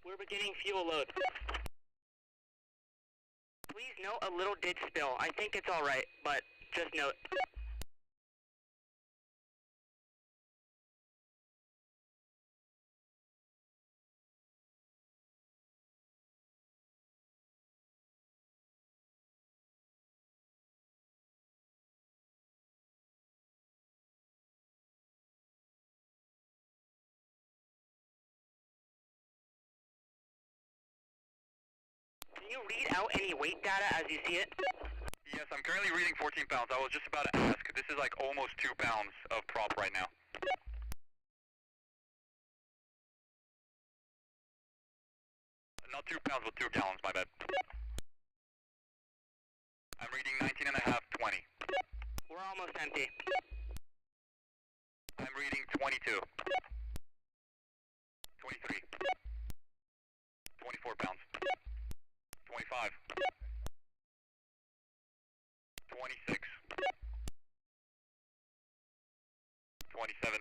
Speaker 2: We're beginning fuel load. Please note a little did spill. I think it's alright, but just note. Can you read out any weight data as you see it?
Speaker 3: Yes, I'm currently reading 14 pounds. I was just about to ask. This is like almost 2 pounds of prop right now. Not 2 pounds, but 2 gallons, my bad. I'm reading 19 and a half, 20.
Speaker 2: We're almost empty.
Speaker 3: I'm reading 22. 23. 24 pounds. 25. 26. 27.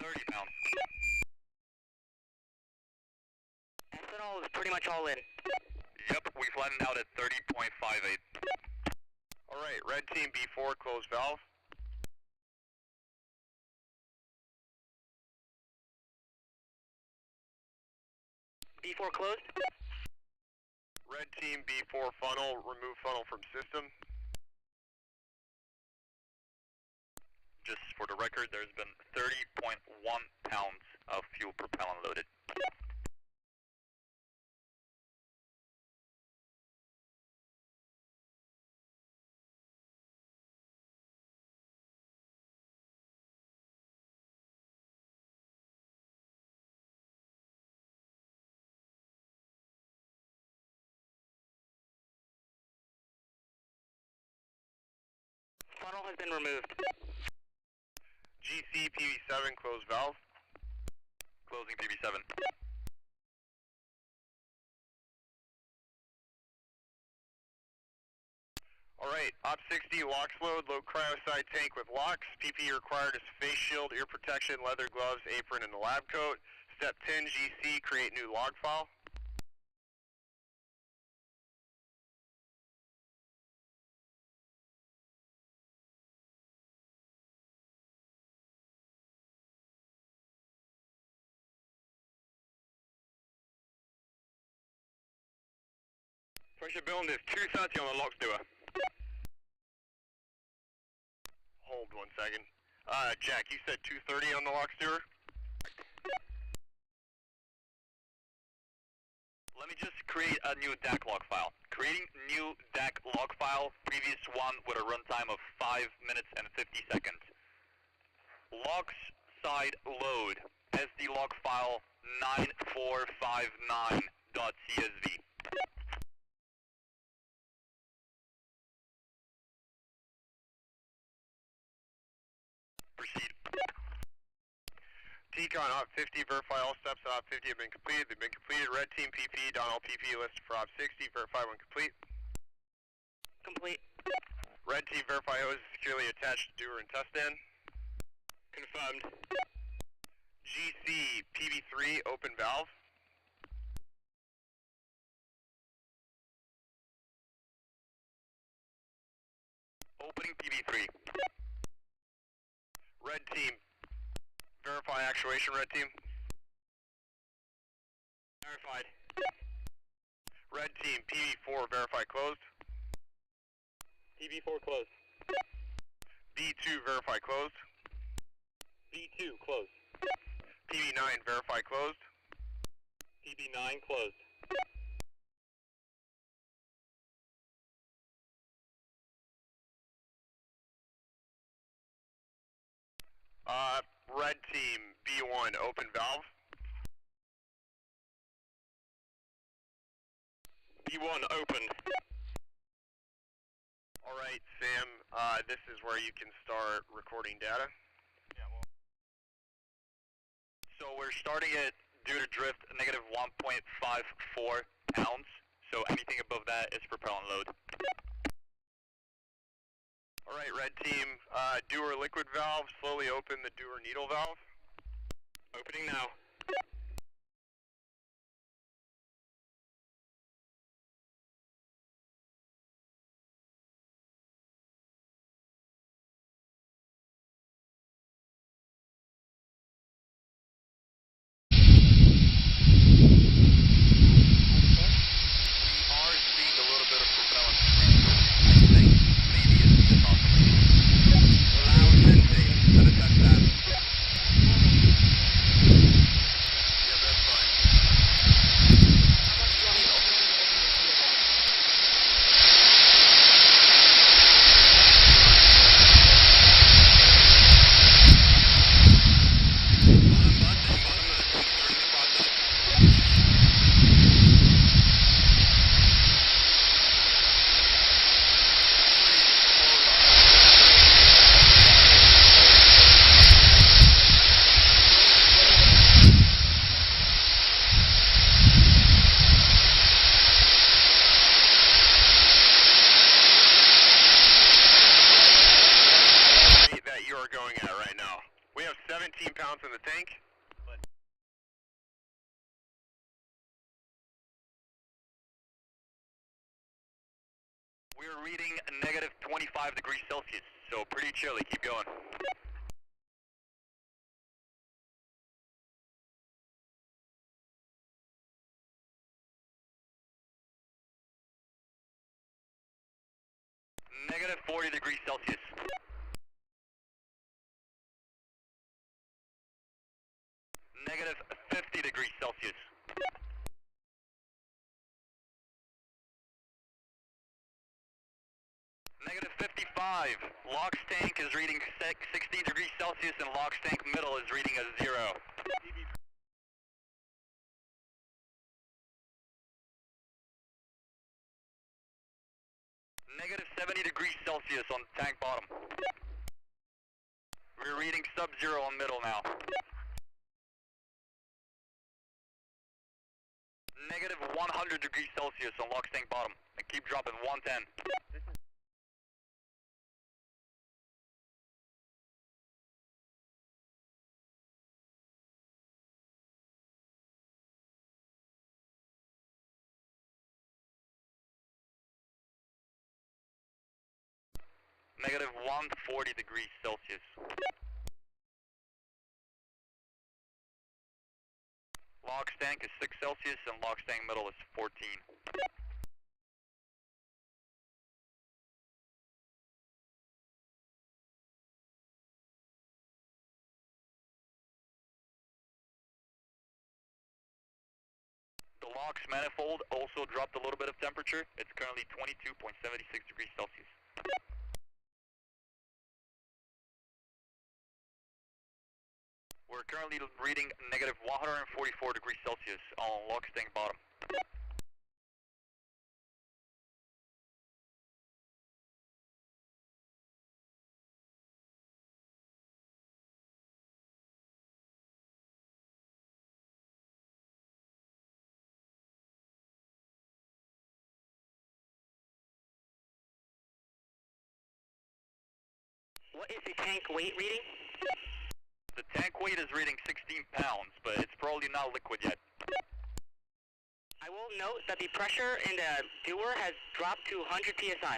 Speaker 3: 30 pounds.
Speaker 2: Ethanol is pretty much all in.
Speaker 3: Yep, we flattened out at 30.58.
Speaker 1: Alright, red team, B4 closed valve.
Speaker 2: B4 closed.
Speaker 1: Red team, B4 funnel, remove funnel from system.
Speaker 3: Just for the record, there's been 30.1 pounds of fuel propellant loaded.
Speaker 2: Funnel has been removed.
Speaker 1: GC, PB7 closed valve.
Speaker 3: Closing PB7.
Speaker 1: Alright, Op 60 locks load cryoside tank with locks. PPE required is face shield, ear protection, leather gloves, apron, and a lab coat. Step 10 GC, create new log file. Pressure build is 230 on the lock doer. Hold 1 second. Jack, you said 230 on the lock sewer?
Speaker 3: Let me just create a new DAC log file. Creating new DAC log file, previous one with a runtime of 5 minutes and 50 seconds. Logs side load, SD log file 9459.csv. Proceed.
Speaker 1: TCON Op 50, verify all steps on Op 50 have been completed. They've been completed. Red team PP, down all PP listed for Op 60. Verify when complete.
Speaker 2: Complete.
Speaker 1: Red team, verify hose is securely attached to doer and test stand.
Speaker 4: Confirmed.
Speaker 1: GC PB3, open valve.
Speaker 3: Opening PB3.
Speaker 1: Red team, verify actuation, red team.
Speaker 4: Verified.
Speaker 1: Red team, PB4, verify closed.
Speaker 4: PB4 closed.
Speaker 1: B2, verify closed.
Speaker 4: B2 closed.
Speaker 1: PB9, verify closed.
Speaker 4: PB9 closed.
Speaker 1: Red team, B1, open valve.
Speaker 4: B1 open.
Speaker 1: Alright, Sam, this is where you can start recording data.
Speaker 3: So we're starting at due to drift negative 1.54 pounds. So anything above that is propellant load.
Speaker 1: Alright, red team, doer liquid valve, slowly open the doer needle valve.
Speaker 4: Opening now.
Speaker 1: In the tank.
Speaker 3: We're reading negative 25 degrees Celsius, so pretty chilly. Keep going. Negative 40 degrees Celsius. Negative 50 degrees Celsius. Negative 55. Lox tank is reading 60 degrees Celsius and Lox tank middle is reading a 0. Negative 70 degrees Celsius on tank bottom. We're reading sub-zero on middle now. Negative 100 degrees Celsius on Lox tank bottom. And keep dropping 110. Negative 140 degrees Celsius. Lox tank is 6 Celsius and Lox tank middle is 14. The LOX manifold also dropped a little bit of temperature. It's currently 22.76 degrees Celsius. We're currently reading negative 144 degrees Celsius on LOX tank bottom.
Speaker 2: What is the tank weight reading?
Speaker 3: The tank weight is reading 16 pounds, but it's probably not liquid yet.
Speaker 2: I will note that the pressure in the dewar has dropped to 100 psi.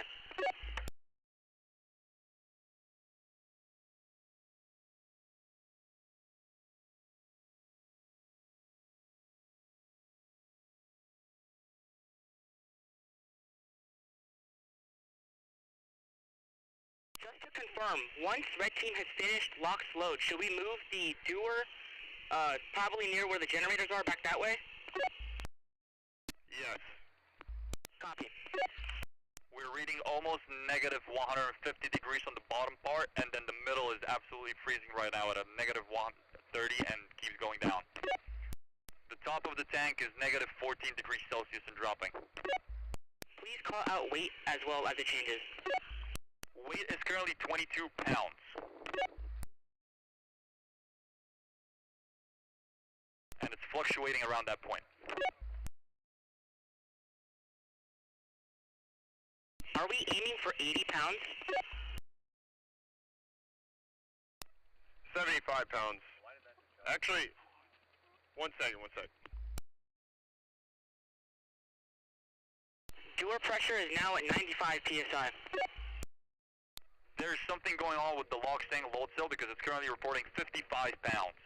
Speaker 2: Just to confirm, once red team has finished LOX load, should we move the dewar probably near where the generators are, back that way?
Speaker 1: Yes.
Speaker 2: Copy.
Speaker 3: We're reading almost negative 150 degrees on the bottom part, and then the middle is absolutely freezing right now at a negative 130 and keeps going down. The top of the tank is negative 14 degrees Celsius and dropping.
Speaker 2: Please call out weight as well as it changes.
Speaker 3: Weight is currently 22 pounds. And it's fluctuating around that point.
Speaker 2: Are we aiming for 80 pounds?
Speaker 1: 75 pounds. Actually, one second.
Speaker 2: Dewar pressure is now at 95 psi.
Speaker 3: There's something going on with the LOX tank load cell because it's currently reporting 55 pounds.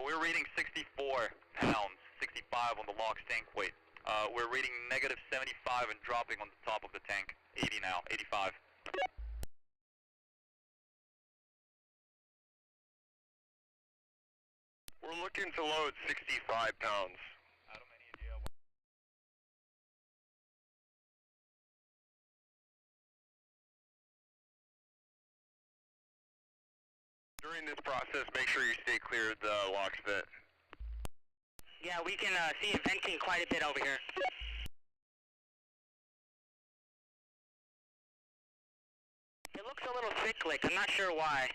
Speaker 3: We're reading 64 pounds, 65 on the LOX tank weight. We're reading negative 75 and dropping on the top of the tank. 80 now, 85.
Speaker 1: We're looking to load 65 pounds. During this process, make sure you stay clear of the LOX vent.
Speaker 2: Yeah, we can see it venting quite a bit over here. It looks a little cyclic, I'm not sure why.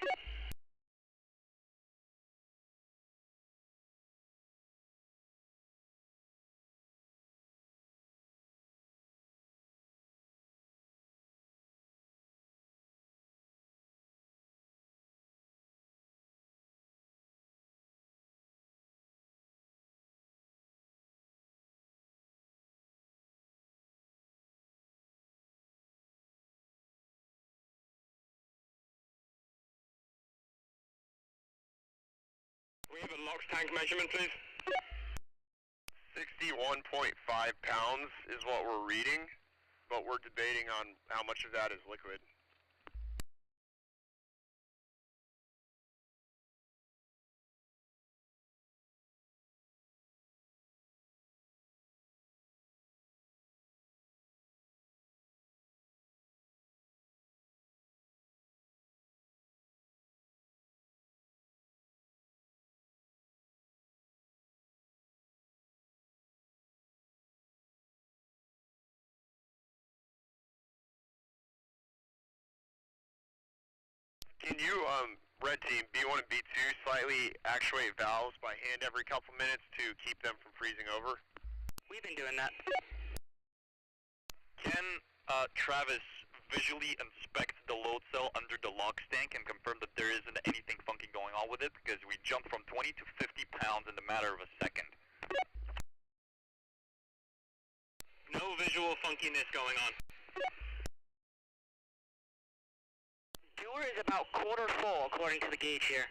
Speaker 1: We have a LOX tank measurement, please. 61.5 pounds is what we're reading, but we're debating on how much of that is liquid. Can you, red team, B1 and B2, slightly actuate valves by hand every couple minutes to keep them from freezing over?
Speaker 2: We've been doing that.
Speaker 3: Can Travis visually inspect the load cell under the LOX tank and confirm that there isn't anything funky going on with it? Because we jumped from 20 to 50 pounds in the matter of a second.
Speaker 1: No visual funkiness going on.
Speaker 2: Dewar is is about quarter full according to the gauge here.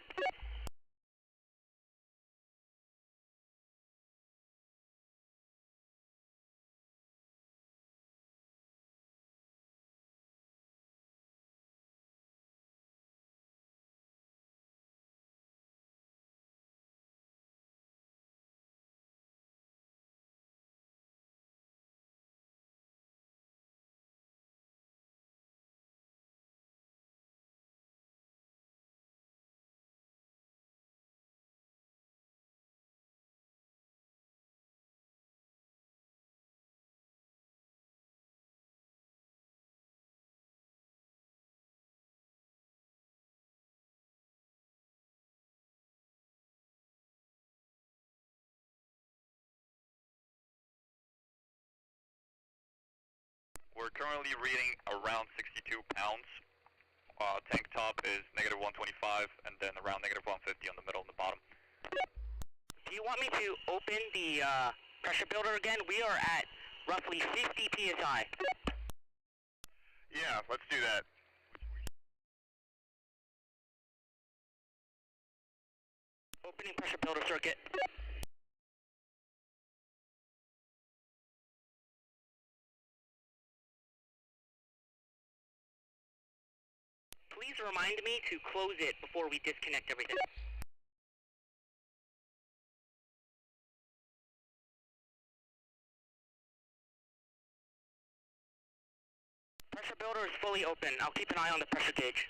Speaker 3: We're currently reading around 62 pounds. Tank top is negative 125, and then around negative 150 on the middle and the bottom.
Speaker 2: Do you want me to open the pressure builder again? We are at roughly 50 psi.
Speaker 1: Yeah, let's do that.
Speaker 2: Opening pressure builder circuit. Please remind me to close it before we disconnect everything. Pressure builder is fully open. I'll keep an eye on the pressure gauge.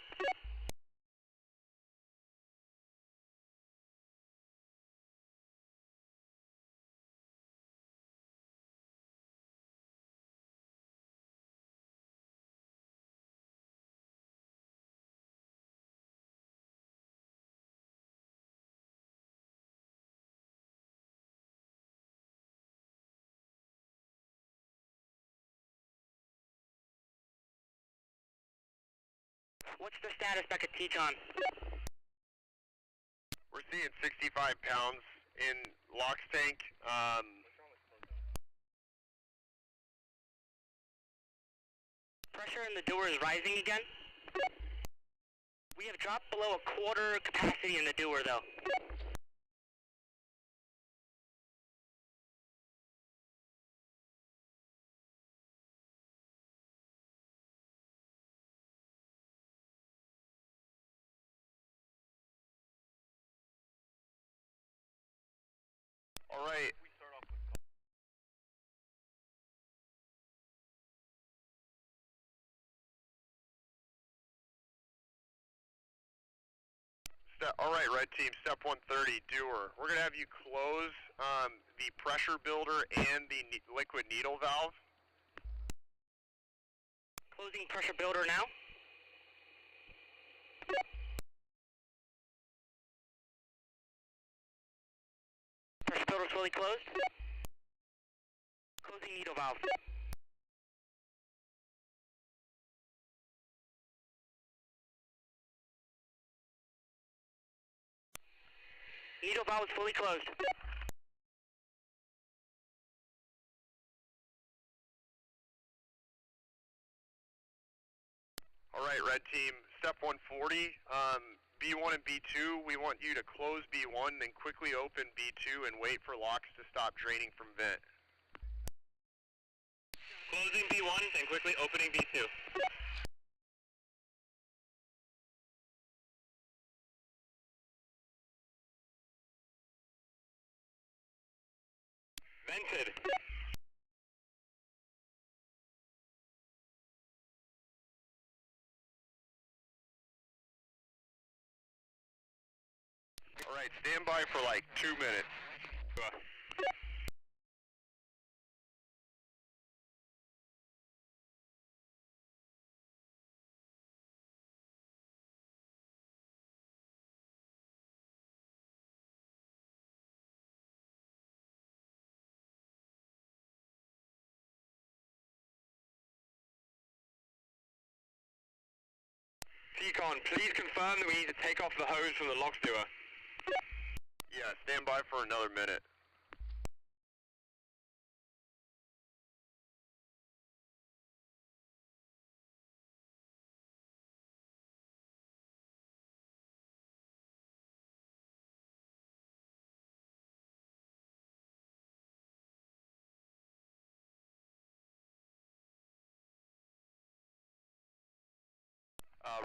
Speaker 2: What's the status back at T-Con?
Speaker 1: We're seeing 65 pounds in LOX tank.
Speaker 2: Pressure in the dewar is rising again. We have dropped below a quarter capacity in the dewar though.
Speaker 1: All right. All right, red team, step 130, dewar. We're going to have you close the pressure builder and the liquid needle valve.
Speaker 2: Closing pressure builder now. Pressure builder is fully closed. Closing needle valve. Needle valve is fully closed.
Speaker 1: All right, red team, step 140, B1 and B2, we want you to close B1, then quickly open B2 and wait for LOX to stop draining from vent.
Speaker 3: Closing B1 and quickly opening B2.
Speaker 1: Vented. All right, stand by for like 2 minutes.
Speaker 4: T-Con, please confirm that we need to take off the hose from the LOX dewar.
Speaker 1: Yeah, stand by for another minute.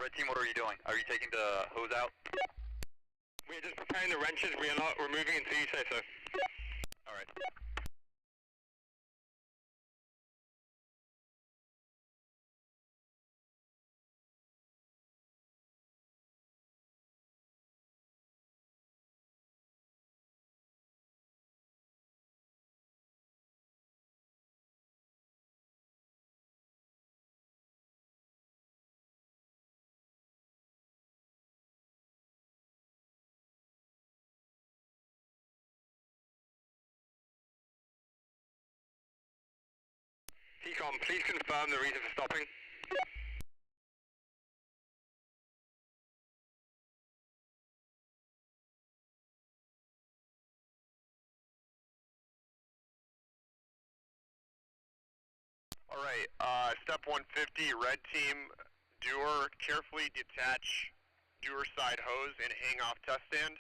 Speaker 3: Red team, what are you doing? Are you taking the hose out?
Speaker 4: We're just preparing the wrenches. We are not removing until you say so.
Speaker 3: Alright.
Speaker 4: TCOM, please confirm the reason for stopping.
Speaker 1: Alright, step 150, red team, doer, carefully detach doer side hose and hang off test stand.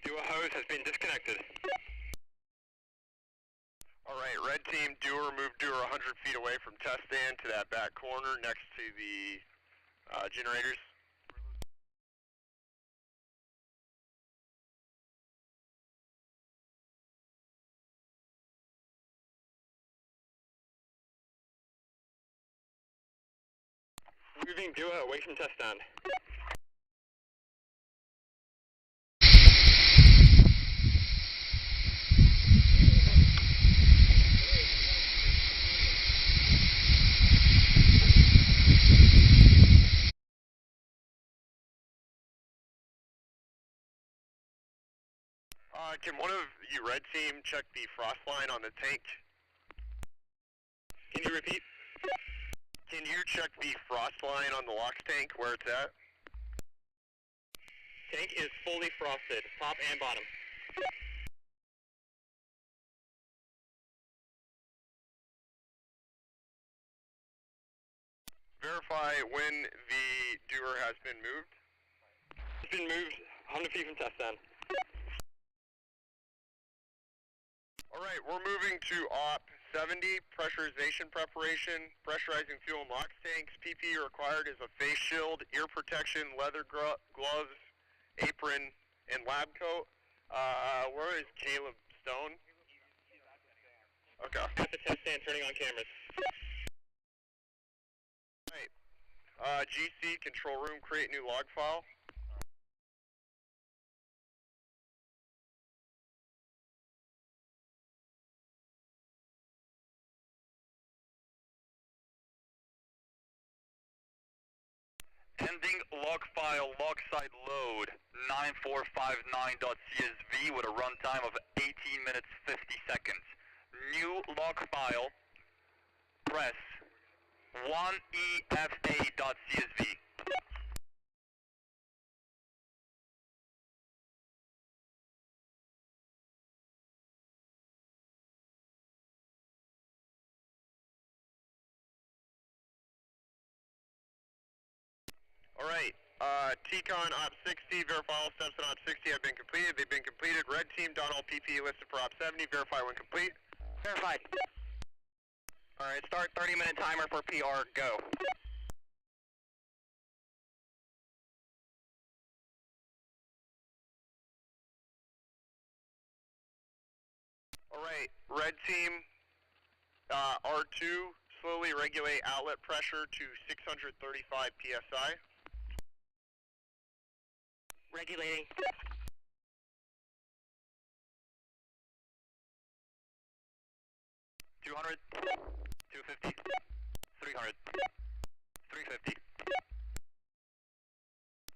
Speaker 4: Doer hose has been disconnected.
Speaker 1: Alright, red team, doer, move doer 100 feet away from test stand to that back corner next to the generators.
Speaker 4: Moving doer away from test stand.
Speaker 1: Can one of you red team check the frost line on the tank?
Speaker 4: Can you repeat?
Speaker 1: Can you check the frost line on the LOX tank where it's at?
Speaker 4: Tank is fully frosted, top and bottom.
Speaker 1: Verify when the doer has been moved.
Speaker 4: It's been moved 100 feet from test stand.
Speaker 1: Alright, we're moving to OP 70, pressurization preparation, pressurizing fuel and LOX tanks. PPE required is a face shield, ear protection, leather gloves, apron, and lab coat. Where is Caleb Stone? Okay.
Speaker 4: At the test stand, turning on cameras.
Speaker 1: Alright. GC, control room, create new log file.
Speaker 3: Ending log file, log side load, 9459.csv with a runtime of 18 minutes 50 seconds. New log file, press 1EFA.csv.
Speaker 1: Alright, TCON Op 60, verify all steps in Op 60 have been completed. They've been completed. Red team, done all PPE listed for Op 70. Verify when complete.
Speaker 2: Verified. Alright, start 30-minute timer for PR, go.
Speaker 1: Alright, red team, R2, slowly regulate outlet pressure to 635 PSI.
Speaker 2: Regulating.
Speaker 3: 200, 250, 300, 350,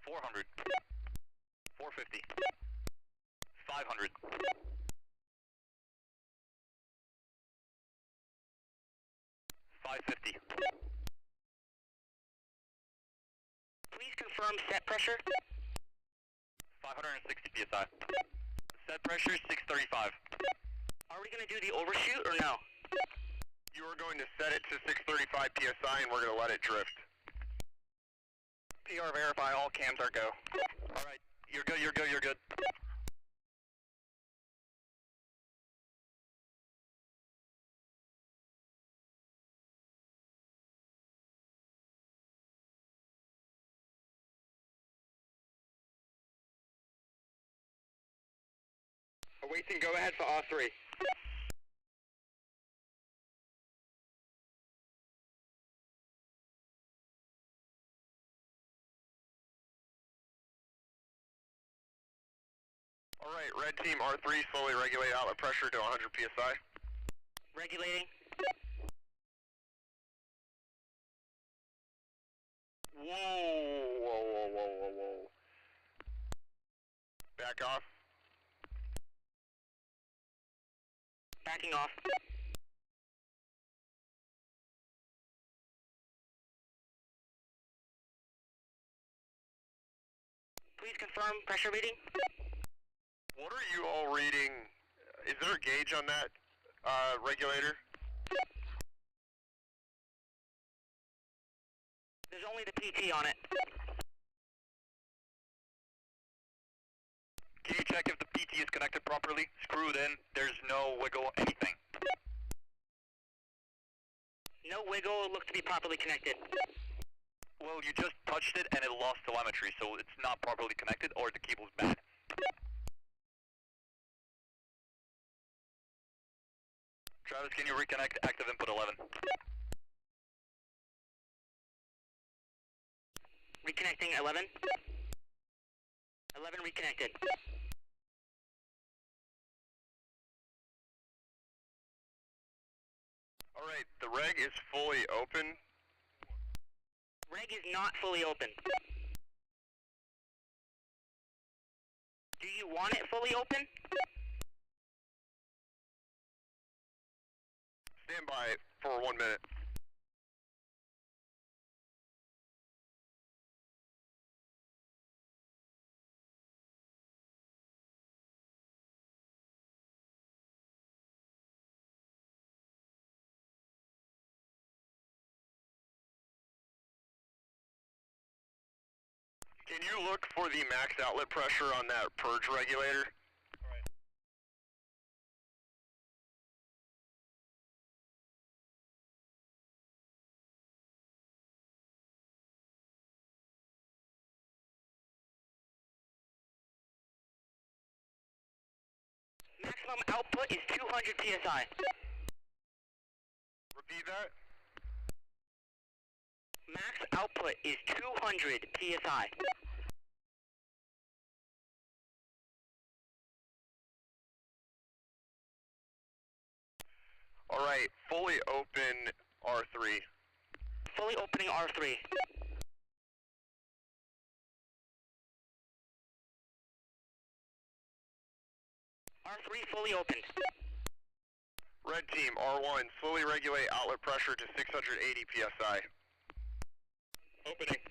Speaker 3: 400, 450, 500. 550.
Speaker 2: Please confirm set pressure.
Speaker 3: 560 psi. Set pressure 635.
Speaker 2: Are we going to do the overshoot or no?
Speaker 1: You are going to set it to 635 psi and we're going to let it drift.
Speaker 4: PR verify, all cams are go.
Speaker 3: Alright, you're good, you're good, you're good.
Speaker 4: Awaiting go ahead for R3.
Speaker 1: Alright, red team R3, slowly regulate outlet pressure to 100 psi.
Speaker 2: Regulating.
Speaker 1: Whoa. Back off.
Speaker 2: Backing off. Please confirm pressure reading.
Speaker 1: What are you all reading? Is there a gauge on that regulator?
Speaker 2: There's only the PT on it.
Speaker 3: Can you check if the PT is connected properly? Screwed in, there's no wiggle, anything.
Speaker 2: No wiggle, looks to be properly connected.
Speaker 3: Well, you just touched it and it lost telemetry, so it's not properly connected or the cable's bad. Travis, can you reconnect active input 11?
Speaker 2: Reconnecting 11. 11 reconnected.
Speaker 1: Alright, the reg is fully open.
Speaker 2: Reg is not fully open. Do you want it fully open?
Speaker 1: Stand by for 1 minute. Can you look for the max outlet pressure on that purge regulator?
Speaker 2: Maximum output is 200 psi.
Speaker 1: Repeat that.
Speaker 2: Max output is 200 psi.
Speaker 1: Alright, fully open R3.
Speaker 2: Fully opening R3. R3 fully opened.
Speaker 1: Red team, R1, slowly regulate outlet pressure to 680 psi.
Speaker 3: Opening.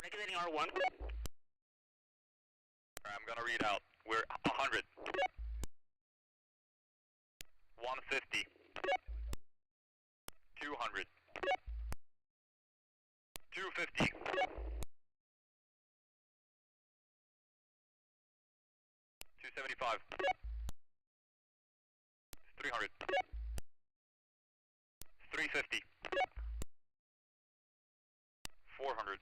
Speaker 2: Regulating R1.
Speaker 3: Alright, I'm gonna read out. We're 100. 150. 200. 250. 275. 300. 350. 400.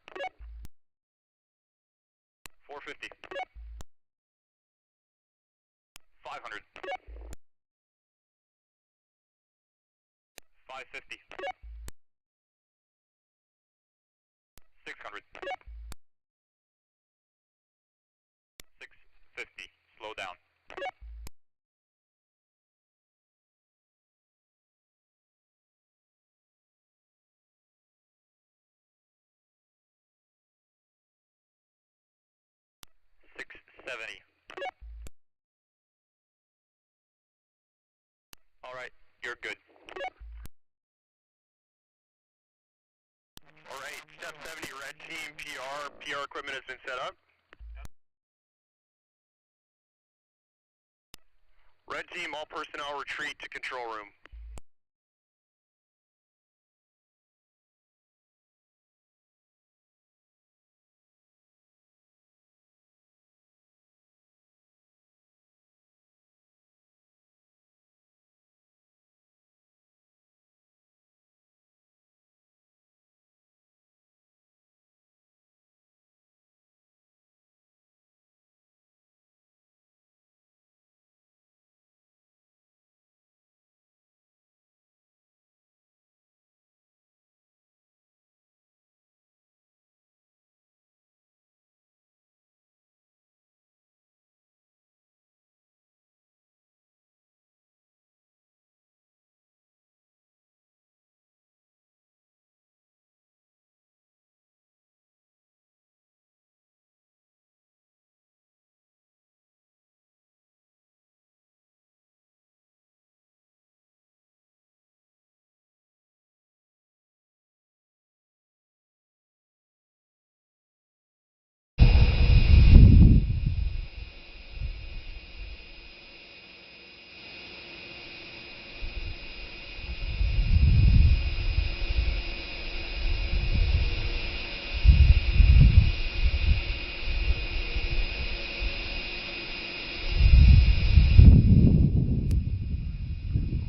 Speaker 3: 450. 500. 550. 600. 650. Slow down. $670. Alright, you're good.
Speaker 1: Alright, step 70, red team, PR equipment has been set up. Red team, all personnel retreat to control room.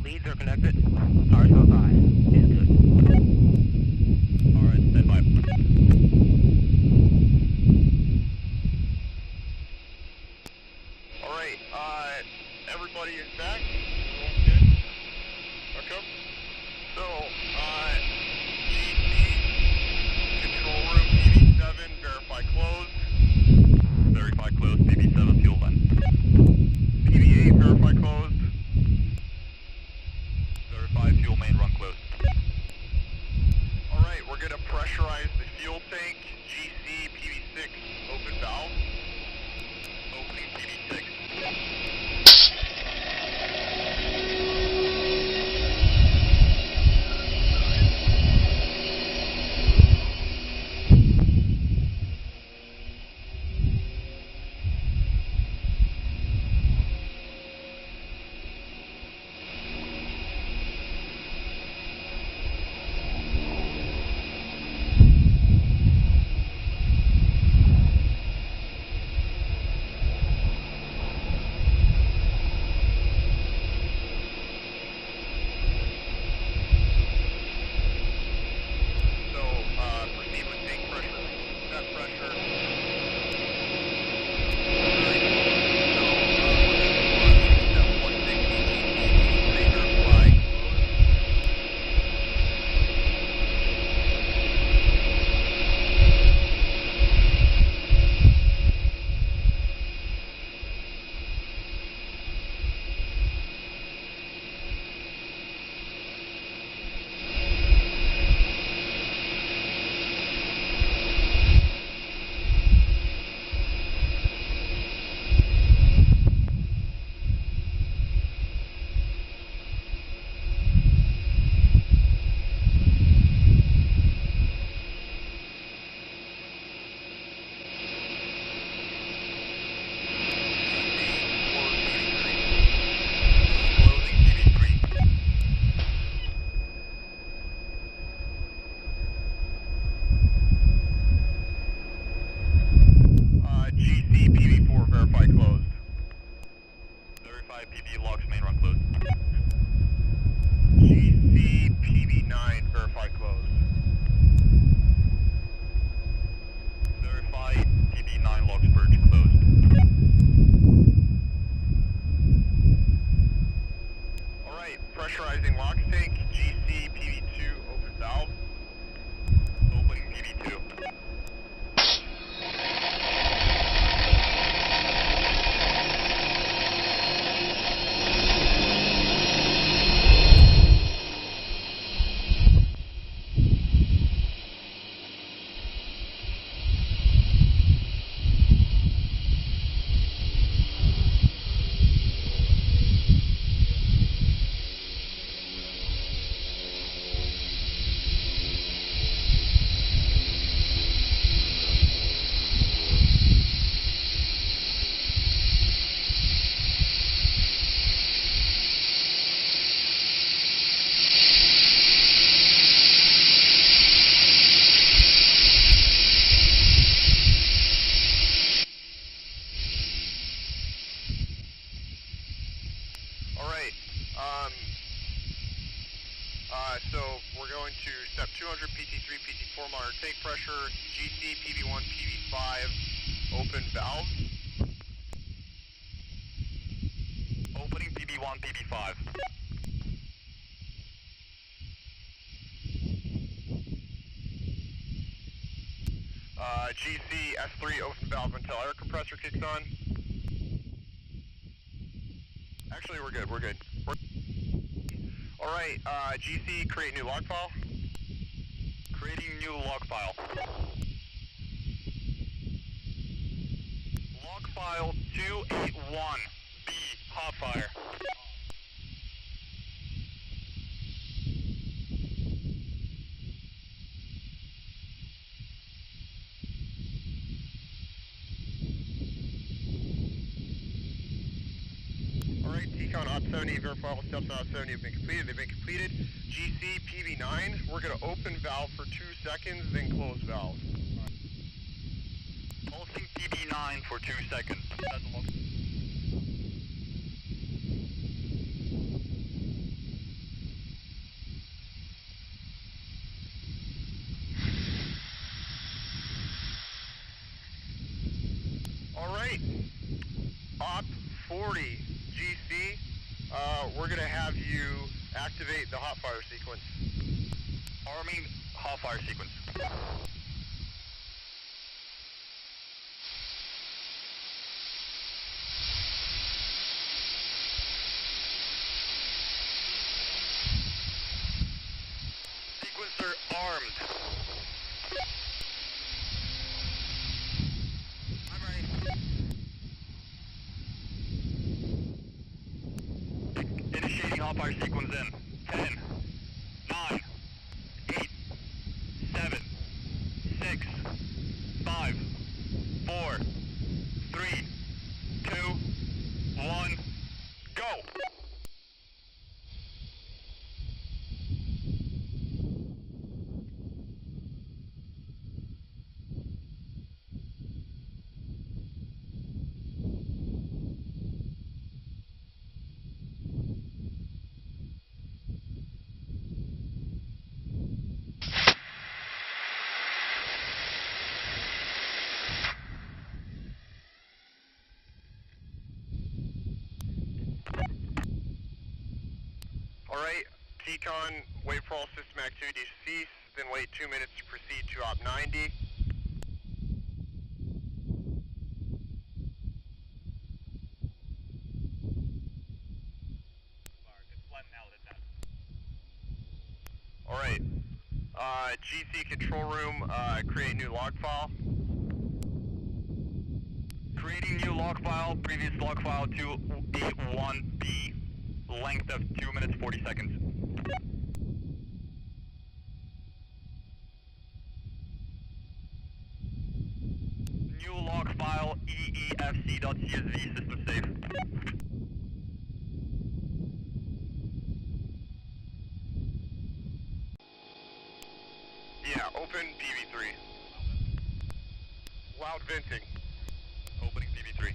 Speaker 5: Leads are connected. Power goes high. It's good.
Speaker 3: Alright, stand by.
Speaker 1: Alright, everybody is back. Good. Okay. So, GC, control room, PB7, verify closed.
Speaker 3: Verify closed, PB7 fuel vent.
Speaker 1: PB8, verify closed.
Speaker 3: Verify fuel main run closed.
Speaker 1: Alright, we're going to pressurize the fuel tank. GC, PB6, open valve. Opening PB6.
Speaker 3: PB locks main run closed.
Speaker 1: GC PB9, verify closed.
Speaker 3: Verify PB9 locks purge closed.
Speaker 1: Alright, pressurizing locks tank, GC PB2, open valve.
Speaker 3: Opening PB2.
Speaker 1: So we're going to step 200, PT3, PT4, monitor tank pressure, GC, PB1, PB5, open valves.
Speaker 3: Opening PB1, PB5.
Speaker 1: GC, S3, open valve until air compressor kicks on. Actually, we're good, we're good. Alright, GC, create new log file.
Speaker 3: Creating new log file. Log file 281, B, hot fire.
Speaker 1: Alright, TCON Op 70, verify all steps on Op 70 have been completed. They've been completed. GC, PB9, we're going to open valve for 2 seconds, then close valve.
Speaker 3: Pulsing PB9 for 2 seconds. That's a log.
Speaker 1: Alright, Op 40, GC, we're going to have you activate the hot fire sequence.
Speaker 3: Arming hot fire sequence. Sequencer armed.
Speaker 2: I'm ready.
Speaker 3: Initiating hot fire sequence in 10, 9, 8, 7, 6, 5, 4, 3, 2, 1, go!
Speaker 1: Alright, TCON, wait for all system activity to cease, then wait 2 minutes to proceed to Op 90. Alright, GC control room, create new log file.
Speaker 3: Creating new log file, previous log file 281B, length of 2 minutes 40 seconds. New log file EEFC.CSV, system safe.
Speaker 1: Yeah, open PB3. Loud venting.
Speaker 3: Opening PB3.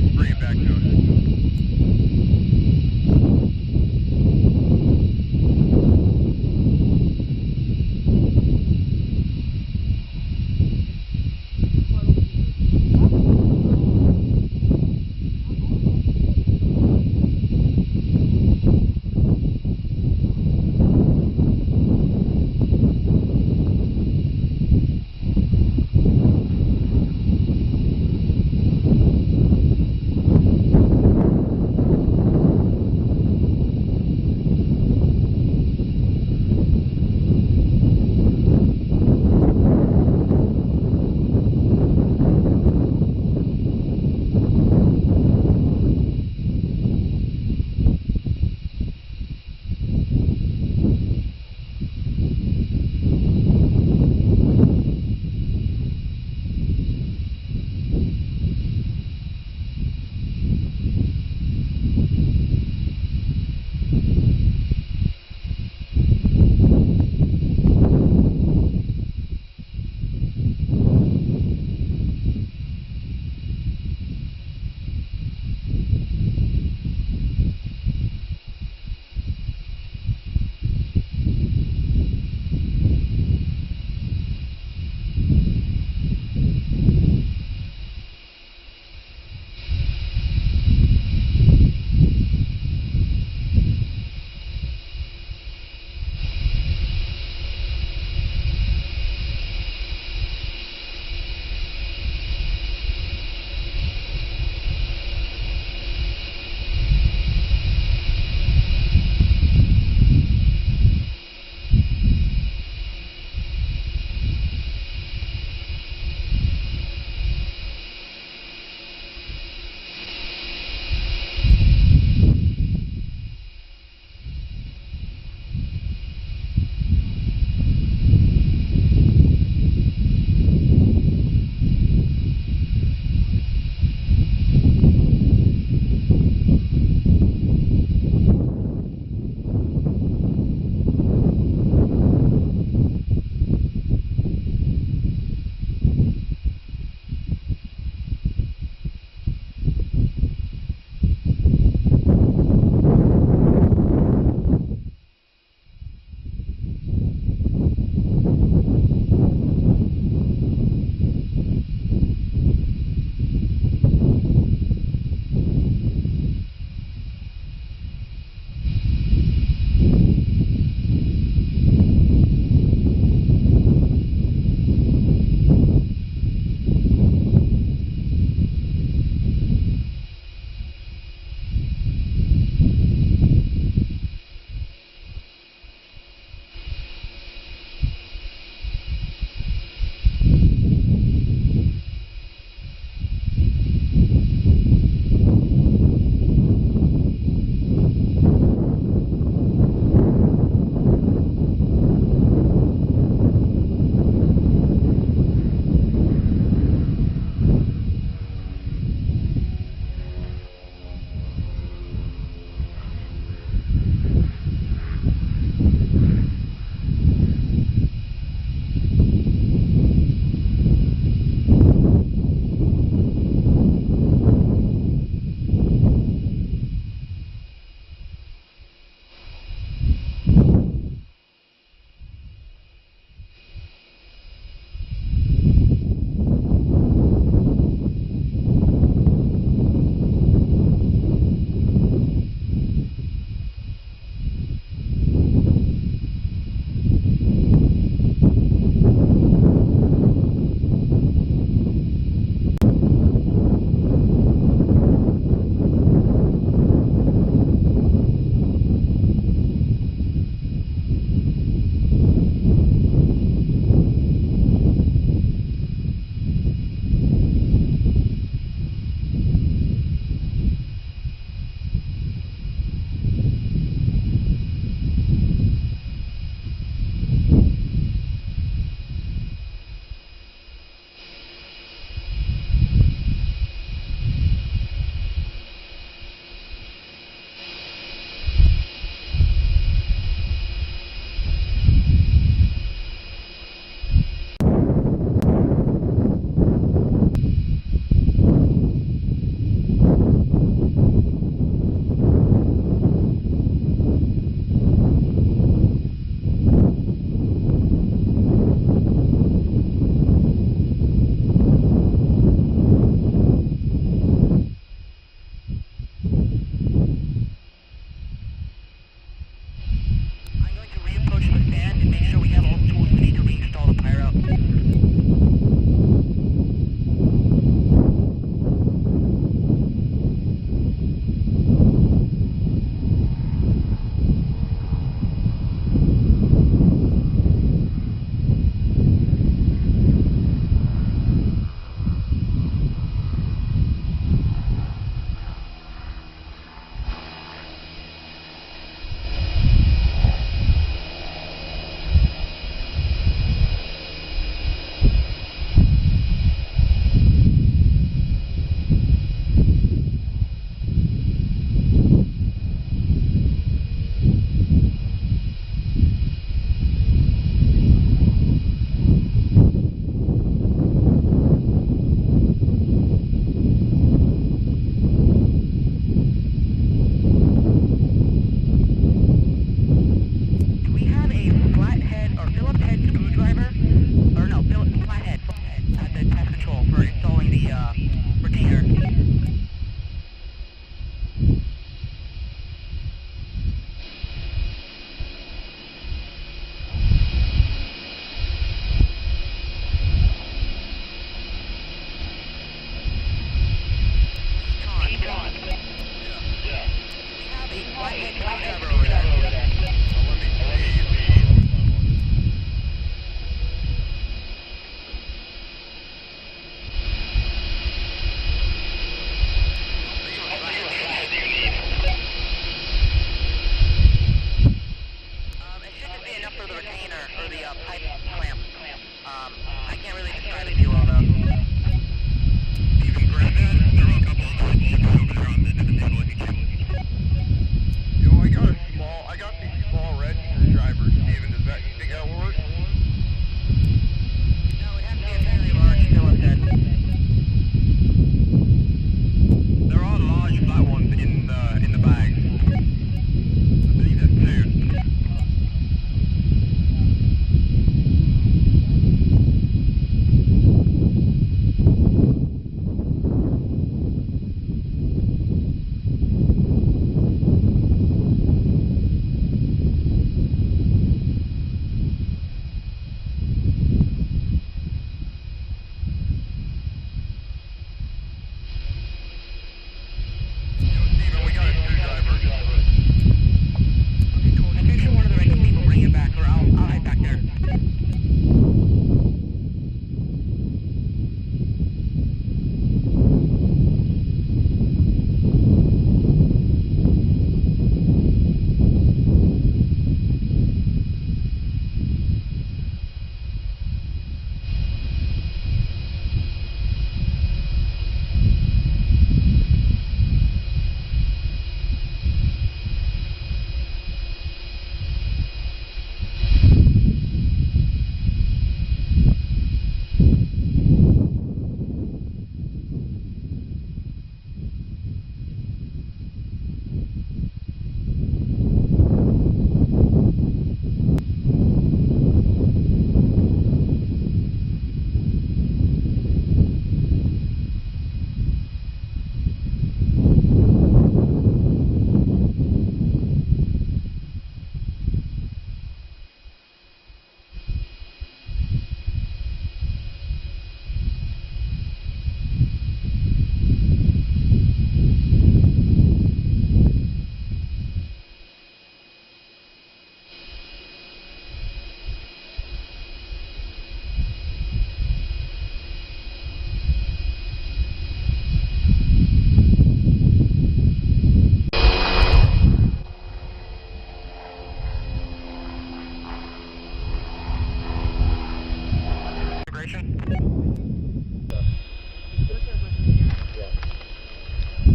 Speaker 1: let's bring it back to us.